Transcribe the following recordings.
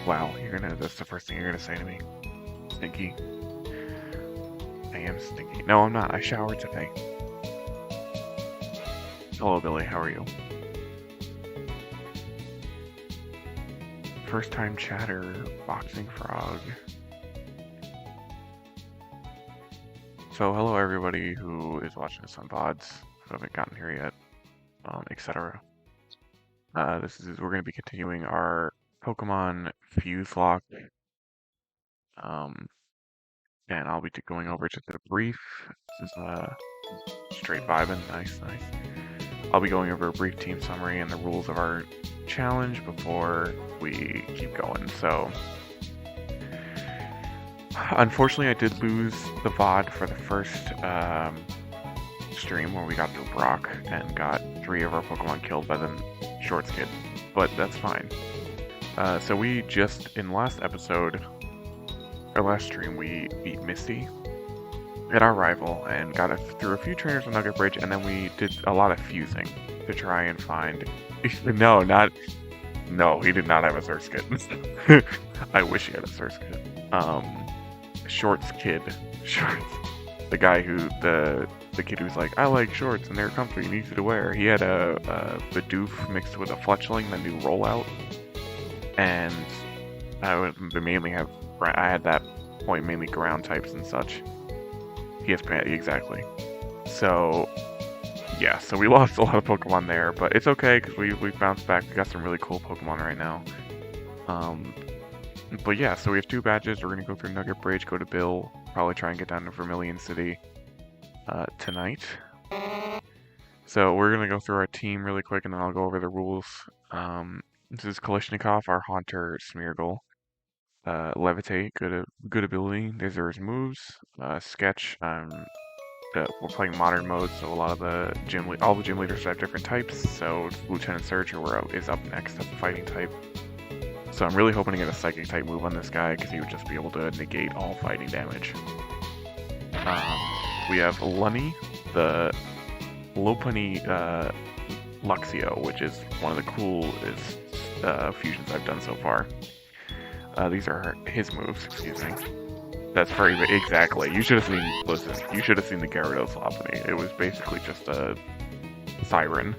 Wow, that's the first thing you're gonna say to me. Stinky. I am stinky. No, I'm not. I showered today. Hello, Billy. How are you? First time chatter, boxing frog. So hello everybody who is watching this on VODs, who haven't gotten here yet, etc. We're going to be continuing our Pokemon Fuselocke, and I'll be going over just a brief. This is straight vibing, nice. I'll be going over a brief team summary and the rules of our challenge before we keep going. So, unfortunately, I did lose the VOD for the first stream where we got through Brock and got 3 of our Pokemon killed by the Shorts kid, but that's fine. So we just, in last stream, we beat Misty at our rival and got through a few trainers on Nugget Bridge, and then we did a lot of fusing to try and find... No, he did not have a Surskit. I wish he had a Surskit. Shorts kid. Shorts. The guy the kid who's like, I like shorts and they're comfy and easy to wear. He had a Bidoof mixed with a Fletchling, the new rollout. And I had that point mainly ground types and such. He has exactly. So yeah, so we lost a lot of Pokemon there, but it's okay because we bounced back. We got some really cool Pokemon right now. But yeah, so we have 2 badges. We're gonna go through Nugget Bridge, go to Bill, probably try and get down to Vermilion City tonight. So we're gonna go through our team really quick, and then I'll go over the rules. This is Kalishnikov, our Haunter Smeargle. Levitate, good ability. These are his moves. Sketch. We're playing modern mode, so all the gym leaders have different types. So Lieutenant Surge is up next as the fighting type. So I'm really hoping to get a psychic type move on this guy because he would just be able to negate all fighting damage. We have Lunny, the Lopunny Luxio, which is one of the coolest fusions I've done so far. These are his moves, excuse me. That's very exactly. You should have seen the Gyarados Lopunny. It was basically just a siren.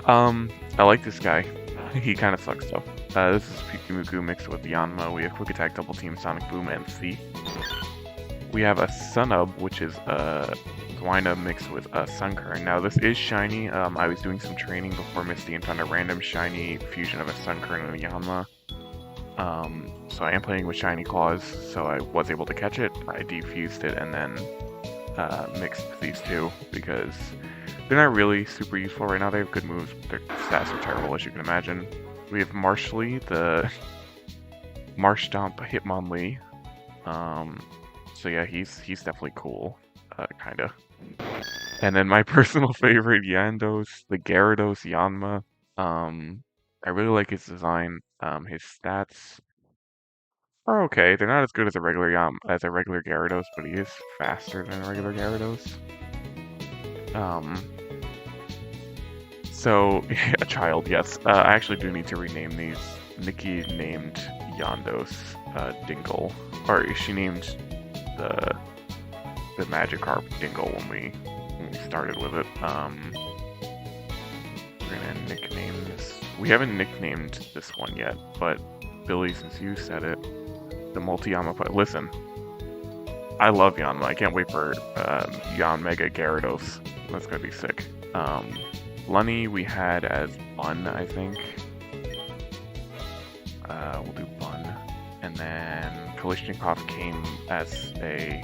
I like this guy. He kind of sucks though. This is Pikumuku mixed with Yanma. We have Quick Attack, Double Team, Sonic Boom, and Thief. We have a Sunub, which is Zwinub mixed with Sunkern. Now this is shiny. I was doing some training before Misty and found a random shiny fusion of a Sunkern and a Yanma. So I am playing with shiny claws, so I was able to catch it. I defused it and then mixed these 2 because they're not really super useful right now. They have good moves, but their stats are terrible, as you can imagine. We have Marshly, the Marshtomp Hitmonlee. So yeah, he's definitely cool, kinda. And then my personal favorite, Yandos, the Gyarados Yanma. I really like his design. His stats are okay. They're not as good as a regular Gyarados, but he is faster than a regular Gyarados. So a child, yes. I actually do need to rename these. Nikki named Yandos Dingle, or she named the Magikarp Dingle when we started with it. We're gonna nickname this. We haven't nicknamed this one yet, but Billy, since you said it, the multi-Yanma. Listen, I love Yanma. I can't wait for Yanmega Gyarados. That's gonna be sick. Lunny we had as Bun, I think. We'll do Bun. And then Kalishnikov came as a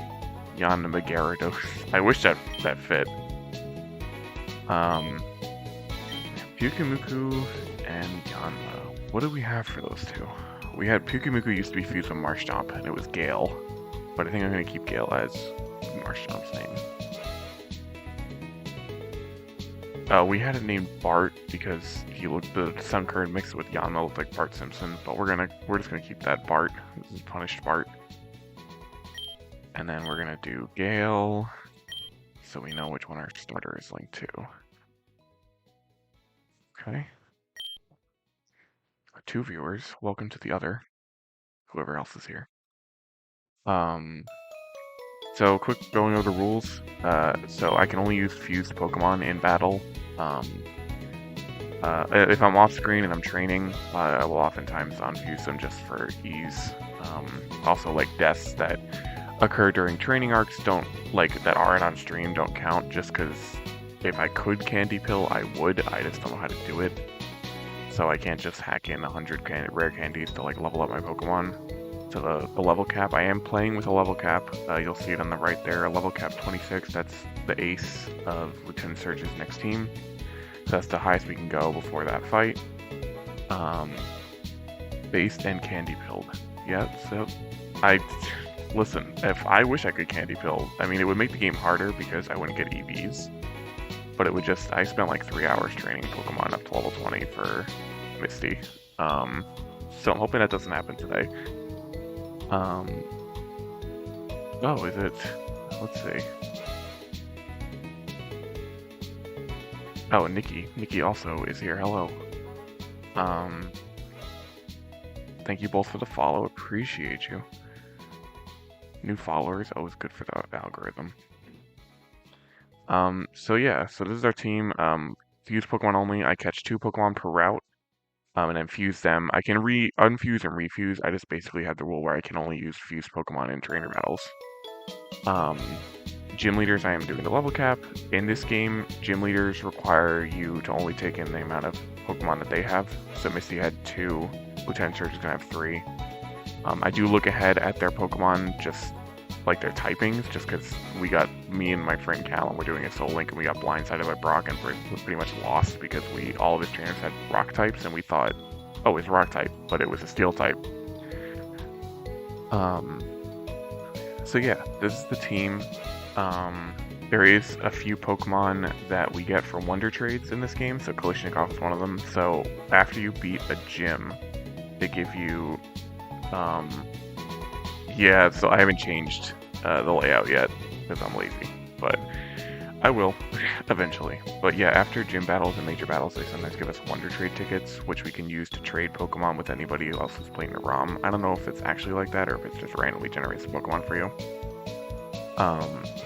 Yanma Gyarados. I wish that fit. Pyukumuku and Yanma. What did we have for those 2? We had Pyukumuku used to be fused with Marshtomp, and it was Gale. But I think I'm going to keep Gale as Marshtomp's name. We had it named Bart because the Sunkern mixed with Yanma looked like Bart Simpson, but we're just gonna keep that Bart. This is Punished Bart. And then we're gonna do Gale, so we know which one our starter is linked to. Okay. 2 viewers. Welcome to the other, whoever else is here. So quick going over the rules. So I can only use fused Pokemon in battle. If I'm off screen and I'm training, I will oftentimes unfuse them just for ease. Also, like deaths that occur during training arcs that aren't on stream don't count, just because if I could candy pill, I would. I just don't know how to do it. So I can't just hack in 100 rare candies to like level up my Pokemon to the level cap. I am playing with a level cap. You'll see it on the right there, a level cap 26. That's the ace of Lieutenant Surge's next team. So that's the highest we can go before that fight. Based and candy pilled. Yeah, so listen, if I wish I could candy pill, I mean, it would make the game harder because I wouldn't get EVs. But it would just, I spent like 3 hours training Pokemon up to level 20 for Misty. So I'm hoping that doesn't happen today. Oh, is it? Let's see. Oh, Nikki. Nikki also is here. Hello. Thank you both for the follow. Appreciate you. New followers, always good for the algorithm. So yeah, so this is our team. Fuse Pokemon only. I catch 2 Pokemon per route. And then fuse them. I can unfuse and refuse. I just basically have the rule where I can only use fused Pokemon in trainer battles. Gym leaders, I am doing the level cap. In this game, gym leaders require you to only take in the amount of Pokemon that they have. So Misty had 2, Lieutenant Surge is going to have 3. I do look ahead at their Pokemon, just like their typings, just because me and my friend Callum were doing a Soul Link and we got blindsided by Brock and we're pretty much lost because all of his trainers had rock types and we thought, oh, it's rock type, but it was a steel type. So yeah, this is the team. There is a few Pokemon that we get from Wonder Trades in this game, so Kalishnikov is one of them. So after you beat a gym, they give you, yeah, so I haven't changed the layout yet because I'm lazy, but I will eventually. But yeah, after gym battles and major battles, they sometimes give us Wonder Trade tickets, which we can use to trade Pokemon with anybody else who's playing the ROM. I don't know if it's actually like that or if it's just randomly generates a Pokemon for you.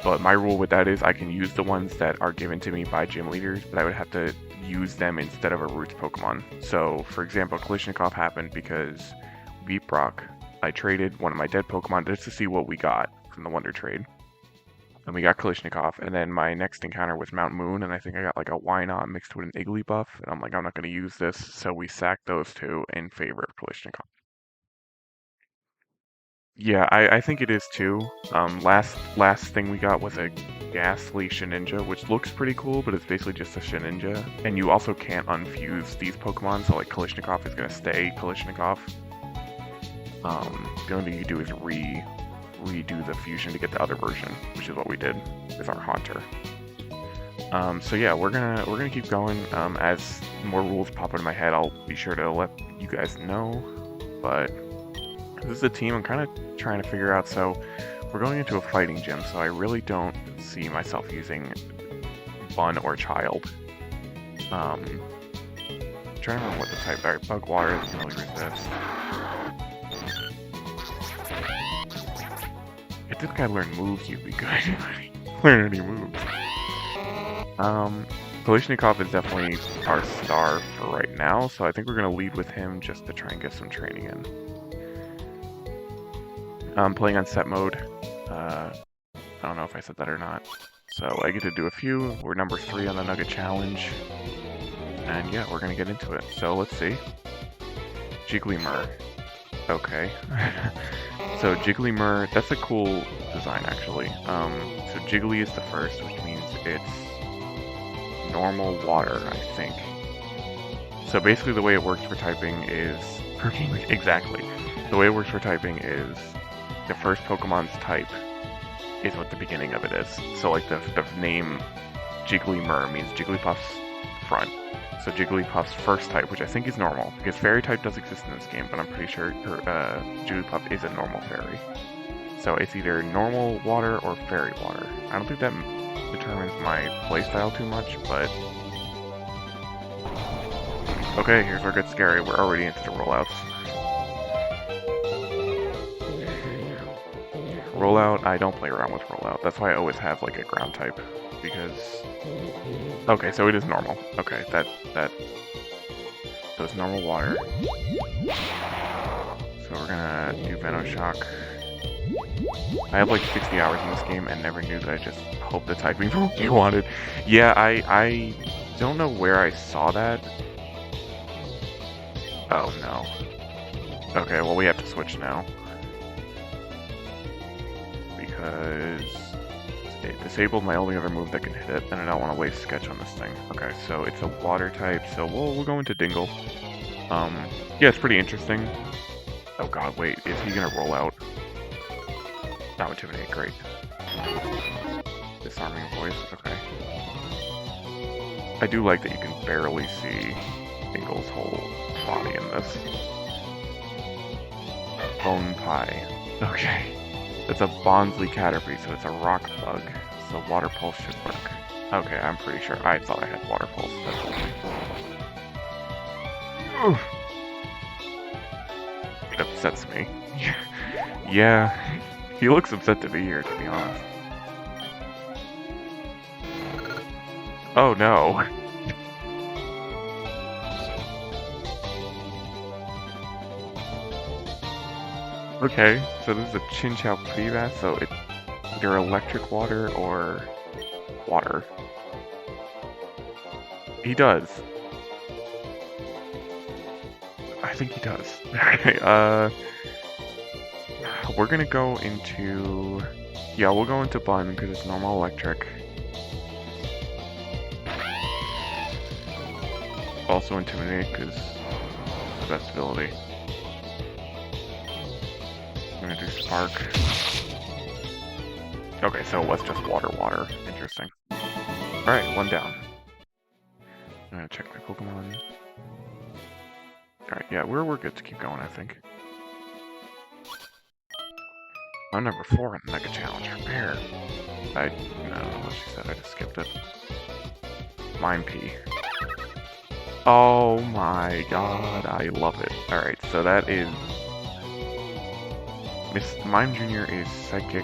But my rule with that is I can use the ones that are given to me by gym leaders, but I would have to use them instead of a Roots Pokemon. So, for example, Kalishnikov happened because beat Brock. I traded one of my dead Pokemon just to see what we got from the Wonder Trade. And we got Kalishnikov, and then my next encounter was Mount Moon, and I think I got like a Wynot mixed with an Igglybuff, and I'm like, I'm not going to use this, so we sacked those 2 in favor of Kalishnikov. Yeah, I think it is too. Last thing we got was a Ghastly Shedinja, which looks pretty cool, but it's basically just a Shedinja. And you also can't unfuse these Pokemon, so like Kalishnikov is going to stay Kalishnikov. The only thing you do is redo the fusion to get the other version, which is what we did with our Haunter. So yeah, we're gonna keep going. As more rules pop into my head, I'll be sure to let you guys know. But this is a team I'm kind of trying to figure out. So we're going into a fighting gym, so I really don't see myself using Bun or Child. I'm trying to remember what the type. Alright, Bug Water is really resist. If this guy learned moves, he'd be good. Learn any moves. Kalishnikov is definitely our star for right now, so I think we're going to lead with him just to try and get some training in. I'm playing on set mode. I don't know if I said that or not. So I get to do a few. We're number 3 on the Nugget Challenge. And yeah, we're going to get into it. So let's see. Jigglymer. Okay. So Jigglymer, that's a cool design actually. So Jiggly is the first, which means it's normal water, I think. So basically the way it works for typing is... exactly. The way it works for typing is the first Pokemon's type is what the beginning of it is. So like the name Jigglymer means Jigglypuff's front. So Jigglypuff's first type, which I think is normal, because Fairy type does exist in this game, but I'm pretty sure Jigglypuff is a normal Fairy. So it's either normal water or Fairy water. I don't think that determines my playstyle too much, but Okay, here's where it gets scary. We're already into the rollouts. Rollout, I don't play around with rollout. That's why I always have like a ground type. Because... Okay, so it is normal. Okay, so it's normal water. So we're gonna do Venoshock. I have like 60 hours in this game and never knew that I just hoped the typing was what you wanted. Yeah, I don't know where I saw that. Oh no. Okay, well we have to switch now. Because it disabled my only other move that can hit it, and I don't want to waste Sketch on this thing. Okay, so it's a water type, so we'll go into Dingle. Yeah, it's pretty interesting. Oh god, wait, is he gonna roll out? Oh, Intimidate, great. Disarming Voice, okay. I do like that you can barely see Dingle's whole body in this. Bone Pie, okay. It's a Bonsly Caterpie, so it's a rock bug. So Water Pulse should work. Okay, I'm pretty sure. I thought I had Water Pulse. That's okay. It upsets me. Yeah, he looks upset to be here, to be honest. Oh no. Okay, so this is a Chinchou Privat, so it's either electric water or water. He does. I think he does. Okay, we're gonna go into... Yeah, we'll go into Bun because it's normal electric. Also Intimidate because it's the best ability. I'm gonna do Spark. Okay, so it was just water. Interesting. Alright, one down. I'm gonna check my Pokemon. Alright, yeah, we're good to keep going, I think. I'm number 4 in the Mega Challenge. Prepare. I don't know what she said, I just skipped it. Mime P. Oh my god, I love it. Alright, so that is... Mime Jr. is Psychic...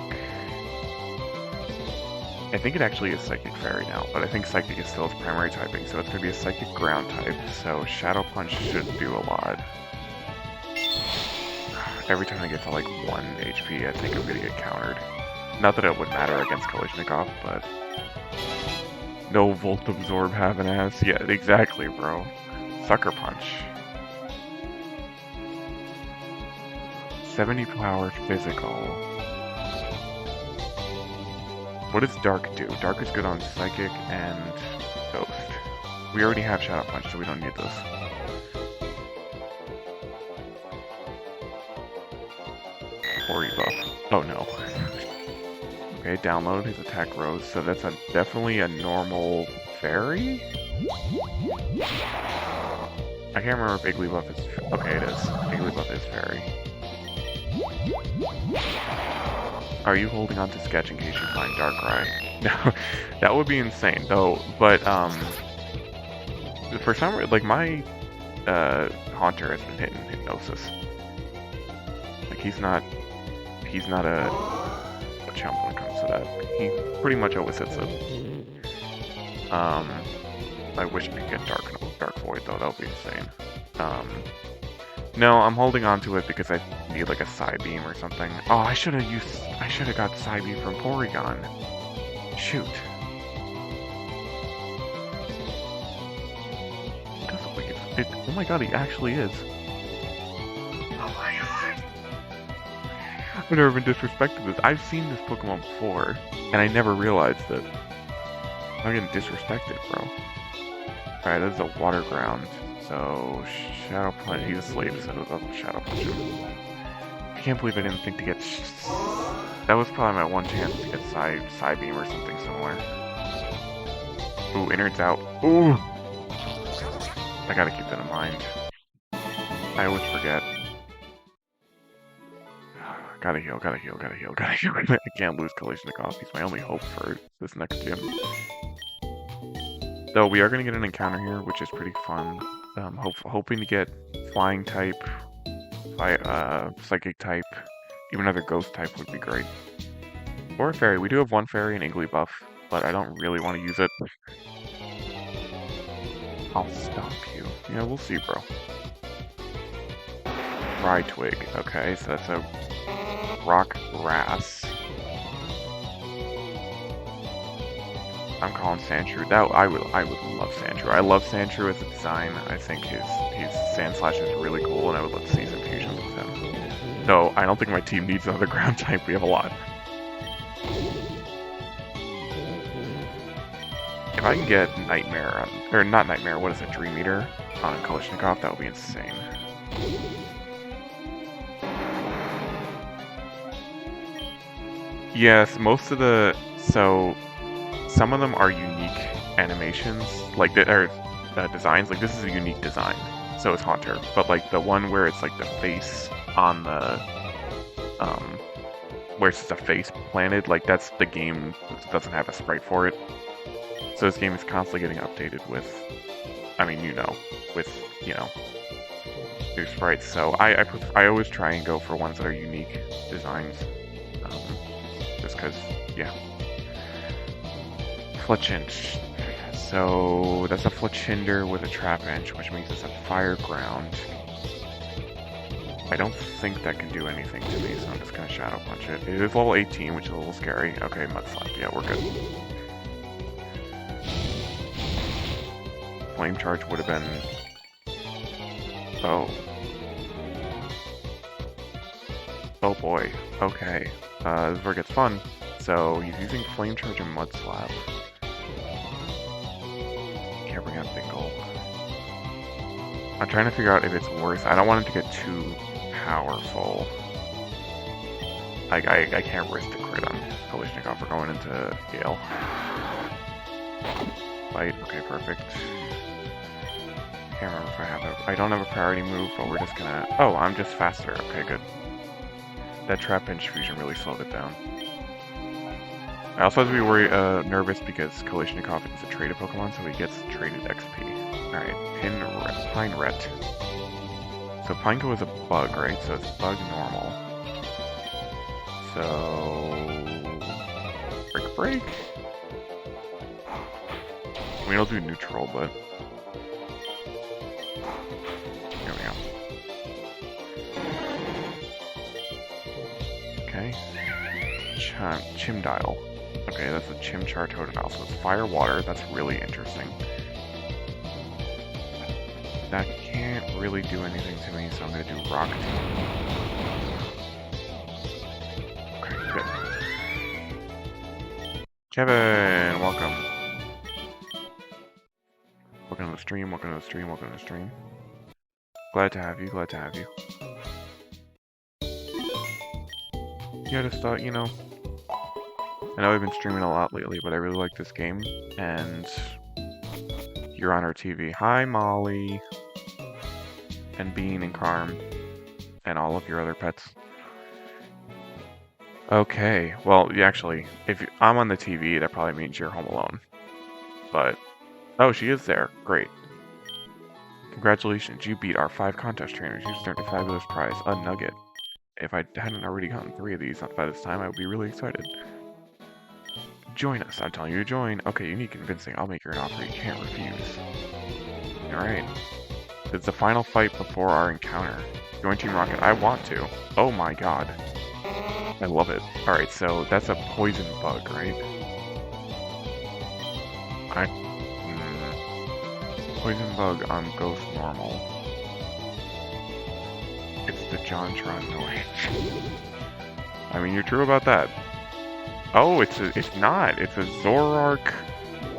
I think it actually is Psychic Fairy now, but I think Psychic is still its primary typing, so it's going to be a Psychic Ground type, so Shadow Punch should do a lot. Every time I get to like 1 HP, I think I'm going to get countered. Not that it would matter against Kalishnikov, but... No Volt Absorb have an ass. Yeah, exactly, bro. Sucker Punch. 70 power physical. What does Dark do? Dark is good on Psychic and Ghost. We already have Shadow Punch, so we don't need this. Or rebuff. Oh no. Okay, download his attack rose, so that's definitely a normal fairy? I can't remember if Igglybuff is... Okay, it is. Igglybuff is fairy. Are you holding on to Sketch in case you find Darkrai? No, that would be insane, though, but, for some reason, like, my, Haunter has been hitting Hypnosis. Like, he's not a chump when it comes to that. He pretty much always hits it. I wish I could get Dark Void, though, that would be insane. No, I'm holding on to it because I need like a Psybeam or something. Oh, I should have got Psybeam from Porygon. Shoot. It does look like it. Oh my god, he actually is. Oh my god. I've never been disrespected this. I've seen this Pokemon before, and I never realized that. I'm getting disrespected, bro. Alright, this is a Water Ground. So, Shadow Punch, he's asleep, so I'll Shadow Punch him. I can't believe I didn't think to get... That was probably my one chance to get Psybeam or something similar. Ooh, innards out. Ooh! I gotta keep that in mind. I always forget. Gotta heal. I can't lose Kalishnikov, he's my only hope for this next gym. Though we are going to get an encounter here, which is pretty fun. Hoping to get flying type, psychic type, even another ghost type would be great. Or a fairy. We do have one fairy and Igglybuff, but I don't really want to use it. I'll stop you. Yeah, we'll see, bro. Rye Twig. Okay, so that's a rock grass. I'm calling Sandshrew. I would love Sandshrew. I love Sandshrew as a design. I think his Sandslash is really cool, and I would love to see some fusions with him. Though I don't think my team needs another ground type. We have a lot. If I can get Nightmare, or not Nightmare, what is it, Dream Eater on Kalashnikov, that would be insane. Yes, most of the, so some of them are unique animations, like designs. Like this is a unique design, so it's Haunter. But like the one where it's like the face on the, where it's just a face planted, like that's the game that doesn't have a sprite for it. So this game is constantly getting updated with, I mean, with new sprites. So I always try and go for ones that are unique designs, just because, yeah. Fletchinch. So that's a Fletchinder with a Trapinch, which means it's a Fire Ground. I don't think that can do anything to me, so I'm just gonna Shadow Punch it. It is level 18, which is a little scary. Okay, Mudslap. Yeah, we're good. Flame Charge would have been... Oh. Oh boy. Okay. This is where it gets fun. So he's using Flame Charge and Mudslap. Can't bring out Bingle. I'm trying to figure out if it's worth... I don't want him to get too powerful. I can't risk the crit on Kalashnikov for going into Gale. Bite. Okay, perfect. Can't remember if I have a... I don't have a priority move, but we're just gonna... Oh, I'm just faster. Okay, good. That Trapinch fusion really slowed it down. I also have to be nervous because Kalashnikov is a traded Pokemon, so he gets traded XP. Alright, Pineret. So Pineco is a bug, right? So it's bug normal. So... Break. I mean, I'll do neutral, but... Here we go. Okay. Chimdial. Okay, that's a Chimchar Totodile, so it's fire water. That's really interesting. That can't really do anything to me, so I'm gonna do Rock. Okay, good. Kevin, welcome. Welcome to the stream, welcome to the stream, welcome to the stream. Glad to have you, glad to have you. Yeah, I just thought, you know, I know I've been streaming a lot lately, but I really like this game, and you're on our TV. Hi, Molly, and Bean, and Carm, and all of your other pets. Okay, well, actually, if I'm on the TV, that probably means you're home alone. But, oh, she is there. Great. Congratulations, you beat our 5 contest trainers. You earned a fabulous prize, a Nugget. If I hadn't already gotten 3 of these by this time, I would be really excited. Join us. I'm telling you to join. Okay, you need convincing. I'll make you an offer you can't refuse. Alright. It's the final fight before our encounter. Join Team Rocket. I want to. Oh my god. I love it. Alright, so that's a poison bug, right? Poison bug on Ghost Normal. It's the JonTron noise. I mean, you're true about that. Oh, it's not. It's a Zoroark.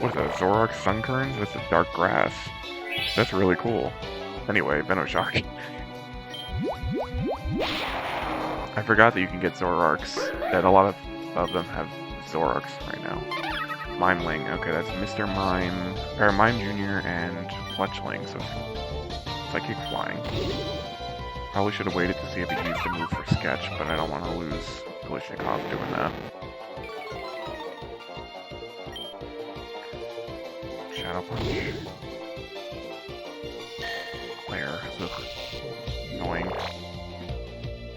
What is that? Zoroark Sunkern? That's a dark grass. That's really cool. Anyway, Venoshock. I forgot that you can get Zoroarks. That a lot of them have Zoroarks right now. Mimeling. Okay, that's Mr. Mime, or Mime Jr. and Fletchling. So Psychic Flying. Probably should have waited to see if he used the move for Sketch, but I don't want to lose Kalashnikov doing that. Shadow Punch. Glare. Ugh. Annoying.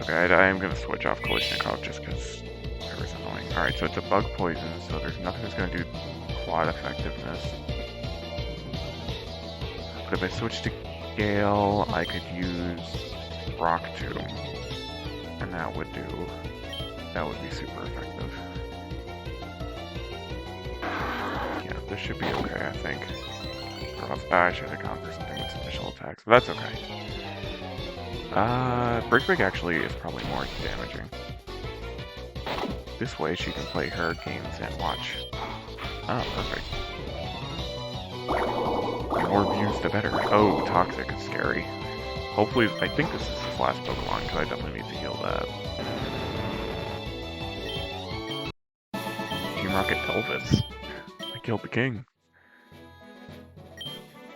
Okay, I am gonna switch off Kalishnikov just because it was annoying. Alright, so it's a bug poison, so there's nothing that's gonna do quad effectiveness. But if I switch to Gale, I could use Rock Tomb. And that would be super effective. Yeah, this should be okay, I think. I should have gone for something with special attacks, but that's okay. Break actually is probably more damaging. This way she can play her games and watch. Oh, perfect. The more views, the better. Oh, Toxic is scary. Hopefully, I think this is his last Pokemon, because I definitely need to heal that. Team Rocket Elvis. I killed the king.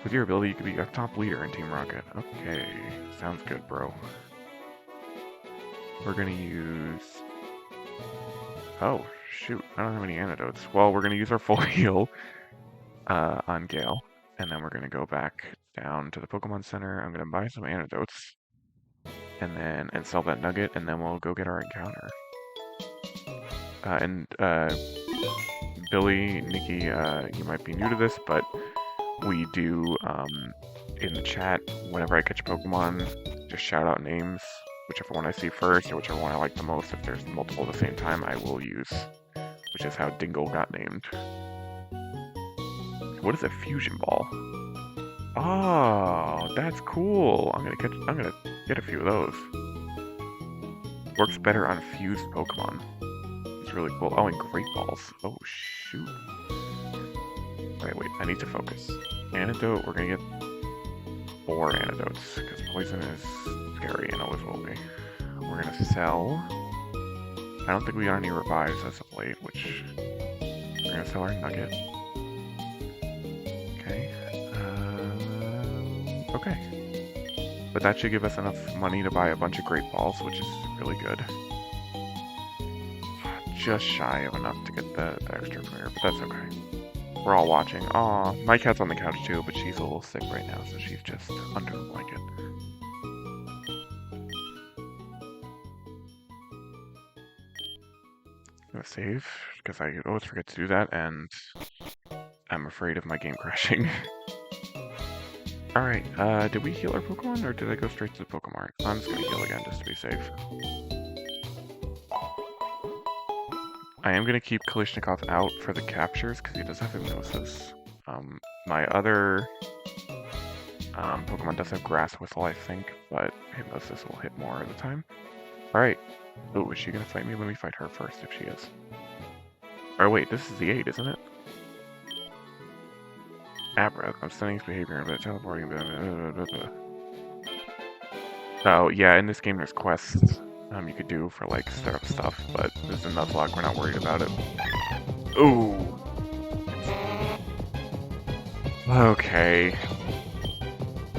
With your ability, you could be a top leader in Team Rocket. Okay, sounds good, bro. We're gonna use... Oh, shoot, I don't have any antidotes. Well, we're gonna use our full heal on Gale, and then we're gonna go back down to the Pokemon Center. I'm gonna buy some antidotes, and sell that Nugget, and then we'll go get our encounter. Billy, Nikki, you might be new to this, but we do, in the chat, whenever I catch a Pokemon, just shout out names, whichever one I see first, or whichever one I like the most. If there's multiple at the same time, I will use, which is how Dingle got named. What is a Fusion Ball? Oh, that's cool. I'm gonna get a few of those. Works better on fused Pokemon. It's really cool. Oh, and Great Balls. Oh, shoot. Wait, I need to focus. Antidote, we're gonna get 4 antidotes, because poison is scary and always will be. We're gonna sell... I don't think we got any revives as of late, which... We're gonna sell our Nugget. Okay. Okay. But that should give us enough money to buy a bunch of Great Balls, which is really good. Just shy of enough to get the extra player, but that's okay. We're all watching. Aw, my cat's on the couch too, but she's a little sick right now, so she's just under the blanket. I'm gonna save, because I always forget to do that, and I'm afraid of my game crashing. Alright, did we heal our Pokemon, or did I go straight to the Pokemon? I'm just gonna heal again, just to be safe. I am going to keep Kalishnikov out for the captures, because he does have Hypnosis. My other Pokemon does have Grass Whistle, I think, but Hypnosis will hit more of the time. Alright. Oh, is she going to fight me? Let me fight her first, if she is. Oh, wait, this is the 8, isn't it? Abra. I'm stunning his behavior, but teleporting... Blah, blah, blah, blah. Oh, yeah, in this game there's quests. You could do for, like, startup stuff, but this is a Nuzlocke, we're not worried about it. Ooh! Okay.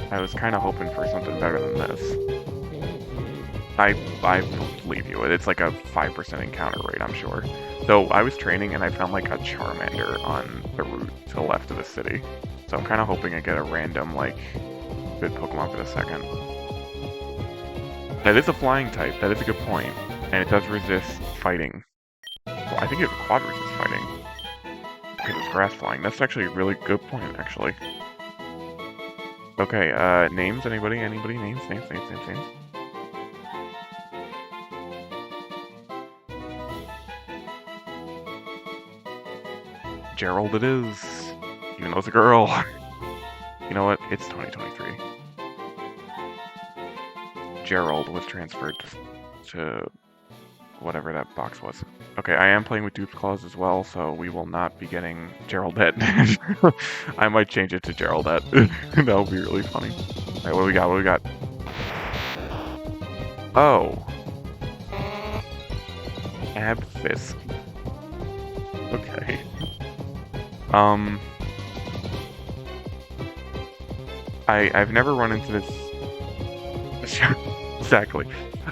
I was kind of hoping for something better than this. I believe you, it's like a 5% encounter rate, I'm sure. So, I was training and I found, like, a Charmander on the route to the left of the city. So I'm kind of hoping I get a random, like, good Pokemon for the second. That is a flying type, that is a good point. And it does resist fighting. Well, I think it quad resists fighting. Because it's grass flying. That's actually a really good point, actually. Okay, names? Anybody? Names? Names? Gerald it is. Even though it's a girl. You know what? It's 2023. Gerald was transferred to whatever that box was. Okay, I am playing with Dupe's Claws as well, so we will not be getting Geraldette. I might change it to Geraldette. That would be really funny. Alright, what do we got? What do we got? Oh. Abfisk. Okay. I've never run into this... Exactly.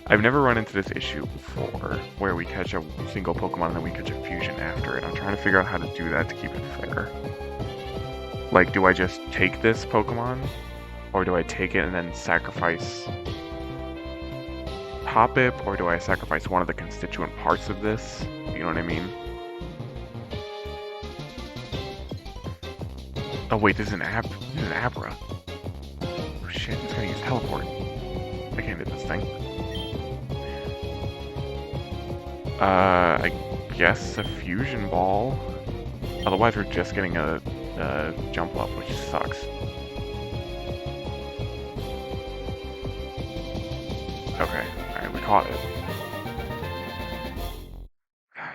I've never run into this issue before, where we catch a single Pokemon and then we catch a fusion after it. I'm trying to figure out how to do that to keep it fair. Like, do I just take this Pokemon? Or do I take it and then sacrifice Hoppip? Or do I sacrifice one of the constituent parts of this? You know what I mean? Oh wait, this is an Abra. Oh shit, it's gonna use Teleport. I can't do this thing. I guess a Fusion Ball. Otherwise we're just getting a jump up, which sucks. Okay, alright, we caught it.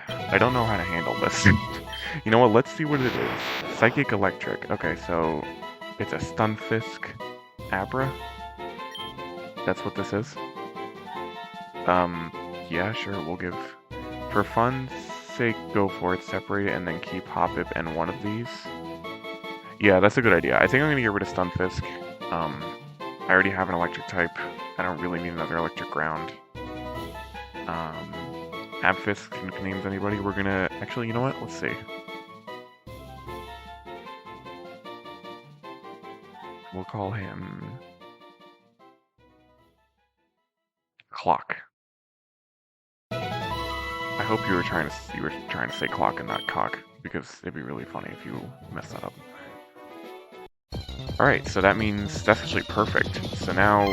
I don't know how to handle this. You know what, let's see what it is. Psychic Electric. Okay, so it's a Stunfisk Abra. That's what this is. Yeah, sure, we'll give... For fun's sake, go for it. Separate it and then keep Hoppip and one of these. Yeah, that's a good idea. I think I'm gonna get rid of Stunfisk. I already have an electric type. I don't really need another electric ground. Abfisk can names anybody. We're gonna... Actually, you know what? Let's see. We'll call him... Clock. I hope you were trying to say clock and not cock, because it'd be really funny if you messed that up. Alright, so that means that's actually perfect. So now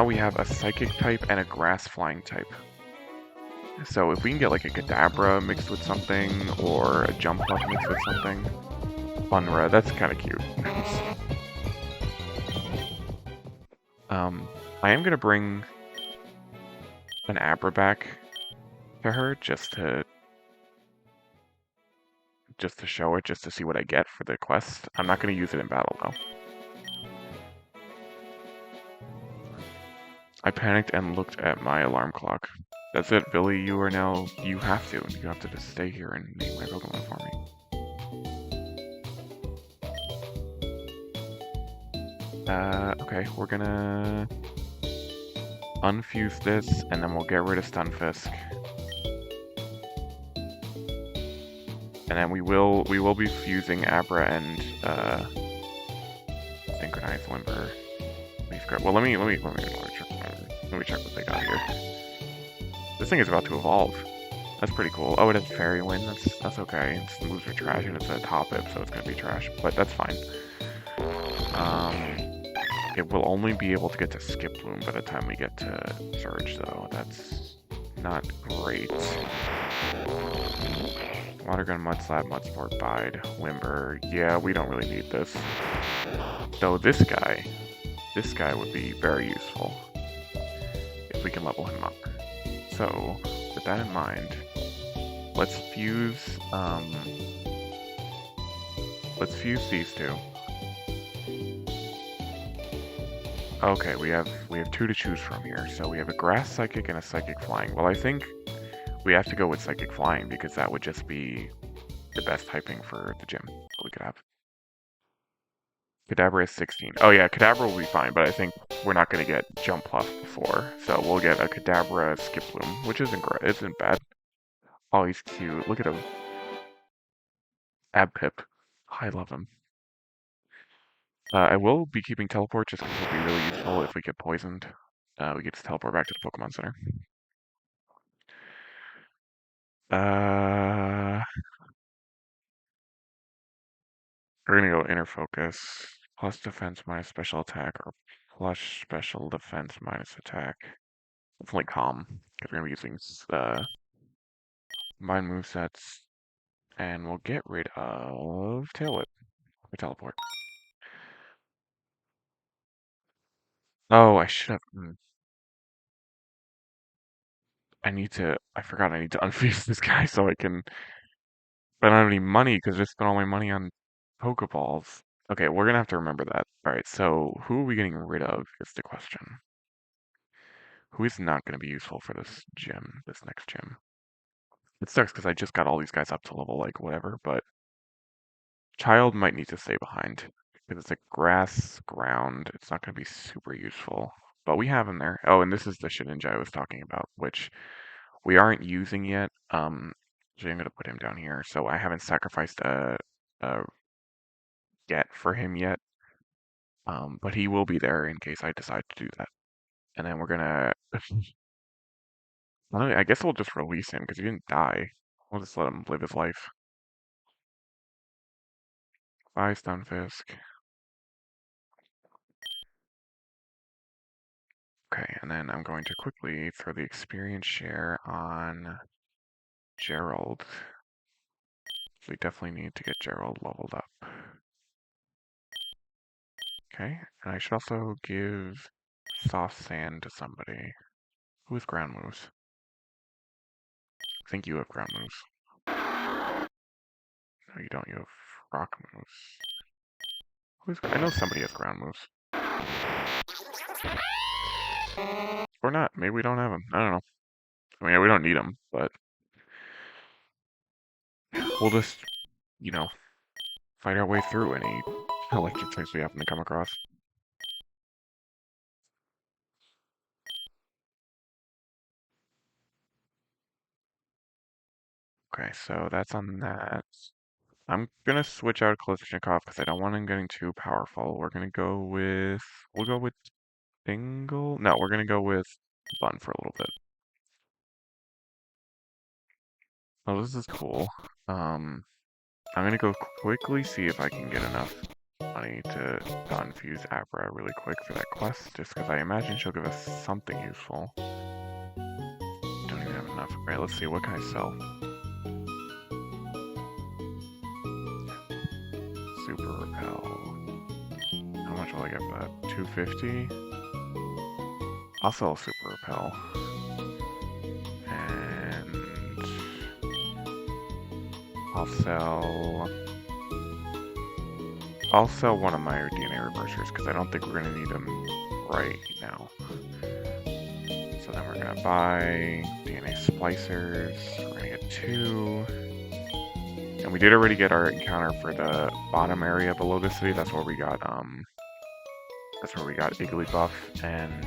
we have a psychic type and a grass flying type. So if we can get like a Kadabra mixed with something, or a Jumpluff mixed with something, Funra, that's kind of cute. I am gonna bring an Abra back to her just to show it, just to see what I get for the quest. I'm not gonna use it in battle though. I panicked and looked at my alarm clock. That's it, Billy, you have to just stay here and make my Pokemon for me. Okay, we're gonna unfuse this, and then we'll get rid of Stunfisk. And then we will be fusing Abra and Synchronized Limber. Leaf Grab. Well, let me check what they got here. This thing is about to evolve. That's pretty cool. Oh, it has Fairy Wind. That's okay. Its moves are trash, and it's a Hoppip, so it's gonna be trash. But that's fine. It will only be able to get to Skip Bloom by the time we get to Surge, though. That's not great. Water Gun, Mud Slap, Mud Sport, Bide, Limber. Yeah, we don't really need this. Though this guy would be very useful if we can level him up. So, with that in mind, let's fuse these two. Okay, we have two to choose from here. So we have a Grass Psychic and a Psychic Flying. Well, I think we have to go with Psychic Flying because that would just be the best typing for the gym that we could have. Kadabra is 16. Oh yeah, Kadabra will be fine, but I think we're not going to get Jumpluff before. So we'll get a Kadabra Skip Bloom, which isn't bad. Oh, he's cute. Look at him. Abpip. I love him. I will be keeping Teleport just because it'll be really useful if we get poisoned. We get to teleport back to the Pokemon Center. We're gonna go Inner Focus, plus defense minus special attack, or plus special defense minus attack. Definitely Calm, because we're gonna be using Mind movesets, and we'll get rid of Tail Whip for Teleport. Oh, I should have. I forgot I need to unfuse this guy so I can. But I don't have any money because I just spent all my money on Pokeballs. Okay, we're gonna have to remember that. Alright, so who are we getting rid of is the question. Who is not gonna be useful for this next gym? It sucks because I just got all these guys up to level, like, whatever, but Child might need to stay behind. Because it's a grass ground, it's not gonna be super useful. But we have him there. Oh, and this is the Shedinja I was talking about, which we aren't using yet. Actually, I'm gonna put him down here. So I haven't sacrificed a get for him yet. But he will be there in case I decide to do that. And then we're gonna. I guess we'll just release him because he didn't die. We'll just let him live his life. Bye, Stunfisk. Okay, and then I'm going to quickly throw the experience share on Gerald. We definitely need to get Gerald leveled up. Okay, and I should also give soft sand to somebody. Who has ground moves? I think you have ground moves. No, you don't. You have rock moves. I know somebody has ground moves. Or not. Maybe we don't have them. I don't know. I mean, we don't need them, but we'll just, you know, fight our way through any electric types we happen to come across. Okay, so that's on that. I'm gonna switch out Kalashnikov because I don't want him getting too powerful. We're gonna go with, we'll go with Dingle. No, we're gonna go with Bun for a little bit. Oh, this is cool. I'm gonna go quickly see if I can get enough money to unfuse Abra really quick for that quest, just because I imagine she'll give us something useful. Don't even have enough. Alright, let's see, what can I sell? Super Repel. How much will I get for that? 250? I'll sell Super Repel. And I'll sell one of my DNA reversers because I don't think we're gonna need them right now. So then we're gonna buy DNA splicers. We're gonna get 2. And we did already get our encounter for the bottom area below the city. That's where we got Igglybuff and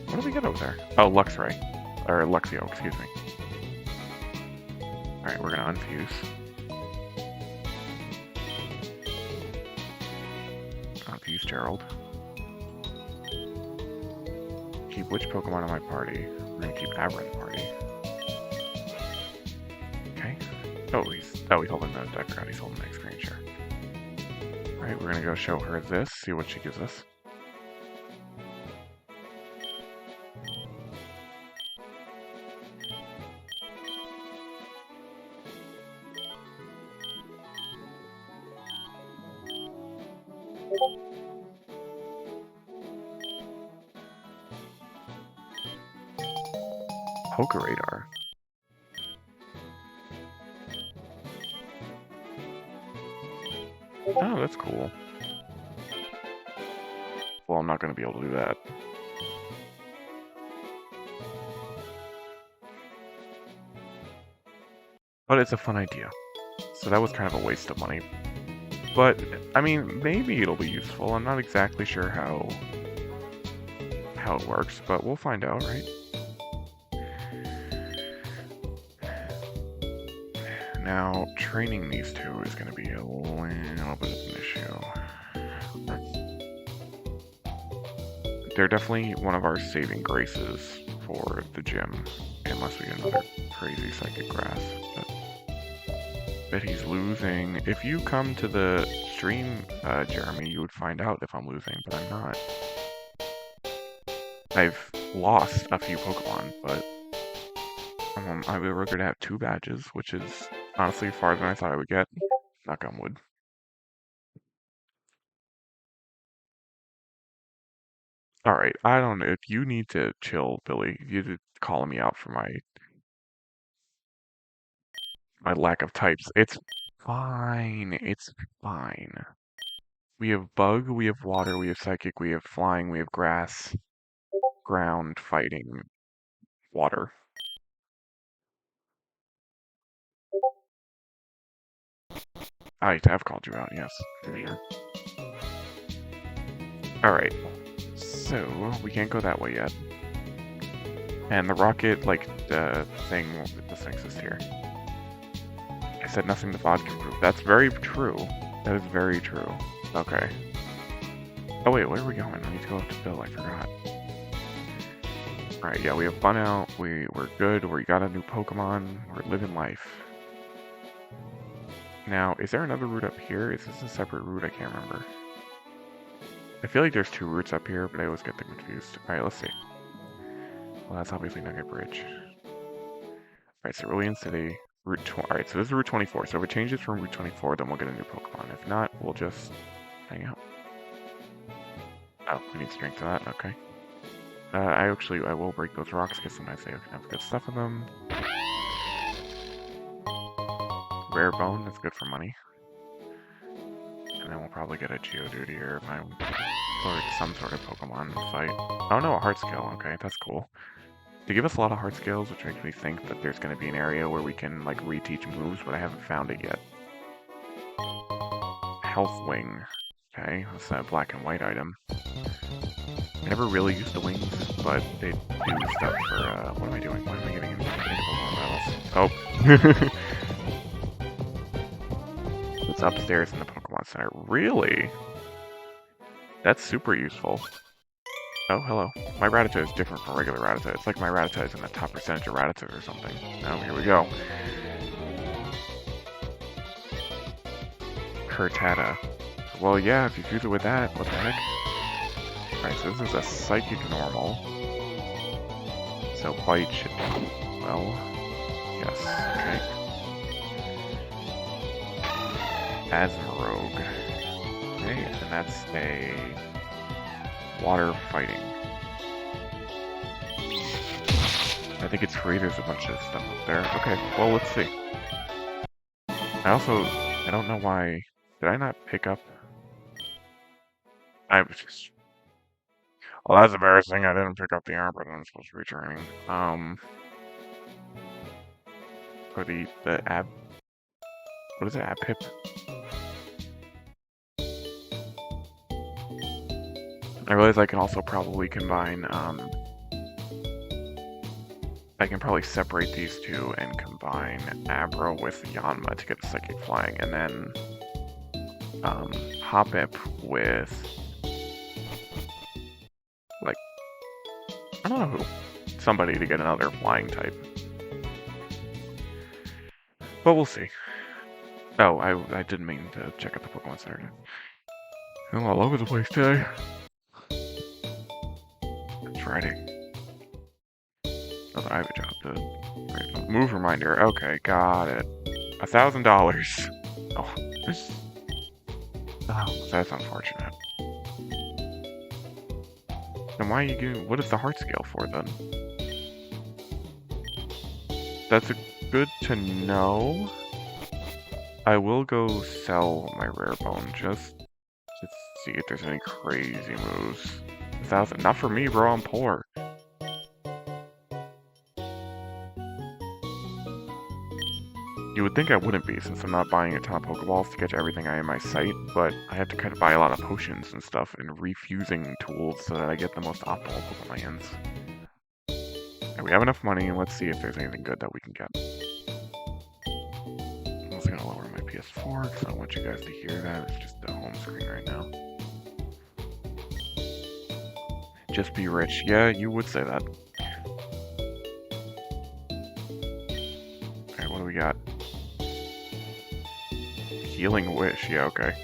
what do we get over there? Oh, Luxray. Or Luxio, excuse me. Alright, we're gonna unfuse. Unfuse Gerald. Keep which Pokemon in my party? We're gonna keep Abra in the party. Okay. He's holding the deck card. He's holding the experience share. Alright, we're gonna go show her this, see what she gives us. Pokeradar. Oh, that's cool. Well, I'm not going to be able to do that. But it's a fun idea. So that was kind of a waste of money. But, I mean, maybe it'll be useful. I'm not exactly sure how it works, but we'll find out, right? Now, training these two is going to be a little bit of an issue. They're definitely one of our saving graces for the gym, unless we get another crazy psychic grass. But he's losing. If you come to the stream, Jeremy, you would find out if I'm losing, but I'm not. I've lost a few Pokemon, but we're going to have 2 badges, which is honestly farther than I thought I would get. Knock on wood. Alright, I don't know. If you need to chill, Billy, you're calling me out for my lack of types. It's fine. It's fine. We have bug, we have water, we have psychic, we have flying, we have grass, ground, fighting, water. I have called you out, yes. Alright. So, we can't go that way yet. And the rocket, like, thing doesn't exist here. I said nothing the VOD can prove. That's very true. That is very true. Okay. Oh wait, where are we going? I need to go up to Bill, I forgot. Alright, yeah, we have fun out. We're good. We got a new Pokemon. We're living life. Now, is there another route up here? Is this a separate route? I can't remember. I feel like there's two routes up here, but I always get them confused. Alright, let's see. Well, that's obviously Nugget Bridge. Alright, Cerulean City. Alright, so this is Route 24. So if it changes from Route 24, then we'll get a new Pokemon. If not, we'll just hang out. Oh, we need strength to that? Okay. I will break those rocks because sometimes they have good stuff in them. Rare bone, that's good for money. And then we'll probably get a Geodude or some sort of Pokemon fight. Oh no, a heart scale, okay, that's cool. They give us a lot of heart scales, which makes me think that there's going to be an area where we can like reteach moves, but I haven't found it yet. Health Wing. Okay, that's a black and white item. I never really used the wings, but they do stuff for, what am I doing? Why am I getting into Pokemon battles? Oh. It's upstairs in the Pokemon Center. Really? That's super useful. Oh, hello. My Rattata is different from regular Rattata. It's like my Rattata is in the top percentage of Rattatas or something. Oh, here we go. Kurtata. Well, yeah, if you fuse it with that, what the heck? Alright, so this is a Psychic Normal. So Bite should do well. Yes, okay. Asmarogue. Okay, and that's a water fighting. I think it's free, there's a bunch of stuff up there. Okay, well, let's see. I don't know why... Did I not pick up... I was just... Well, that's embarrassing. I didn't pick up the armor that I'm supposed to be training. For the ab... What is it? Ab pip? I realize I can also probably combine, I can probably separate these two and combine Abra with Yanma to get a Psychic Flying, and then, Hoppip with... like, I don't know who. Somebody to get another flying type. But we'll see. Oh, I didn't mean to check out the Pokemon Center. I'm all over the place today. It's Friday. Oh, I have a job to... Move reminder. Okay, got it. $1,000. Oh. Oh, that's unfortunate. Then why are you giving... What is the heart scale for, then? That's good to know. I will go sell my rare bone just to see if there's any crazy moves. 1,000. Not for me, bro. I'm poor. You would think I wouldn't be, since I'm not buying a ton of Pokeballs to catch everything I in my sight, but I have to kind of buy a lot of potions and stuff and refusing tools so that I get the most optimal Pokemon's. And we have enough money, and let's see if there's anything good that we can get. I'm also gonna lower my PS4 because I don't want you guys to hear that. It's just the home screen right now. Just be rich. Yeah, you would say that. Alright, what do we got? Healing Wish. Yeah, okay.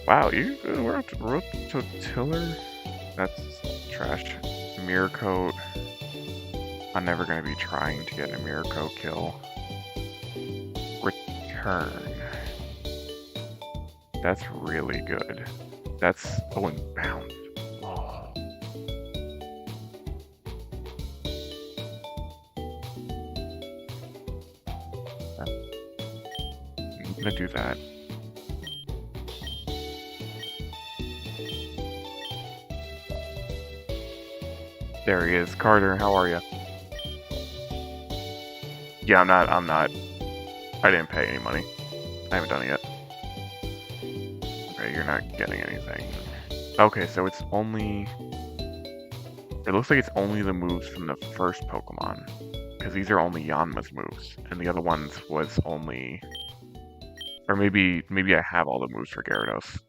Wow, we're up to Rototiller? That's trash. Mirror Coat. I'm never going to be trying to get a Mirror Coat kill. Return. That's really good. That's... Oh, and Bounce. Oh. I'm going to do that. There he is. Carter, how are you? Yeah, I'm not. I didn't pay any money. I haven't done it yet. Okay, you're not getting anything. Okay, so it's only... It looks like it's only the moves from the first Pokemon. Because these are only Yanma's moves. And the other ones was only... Or maybe I have all the moves for Gyarados.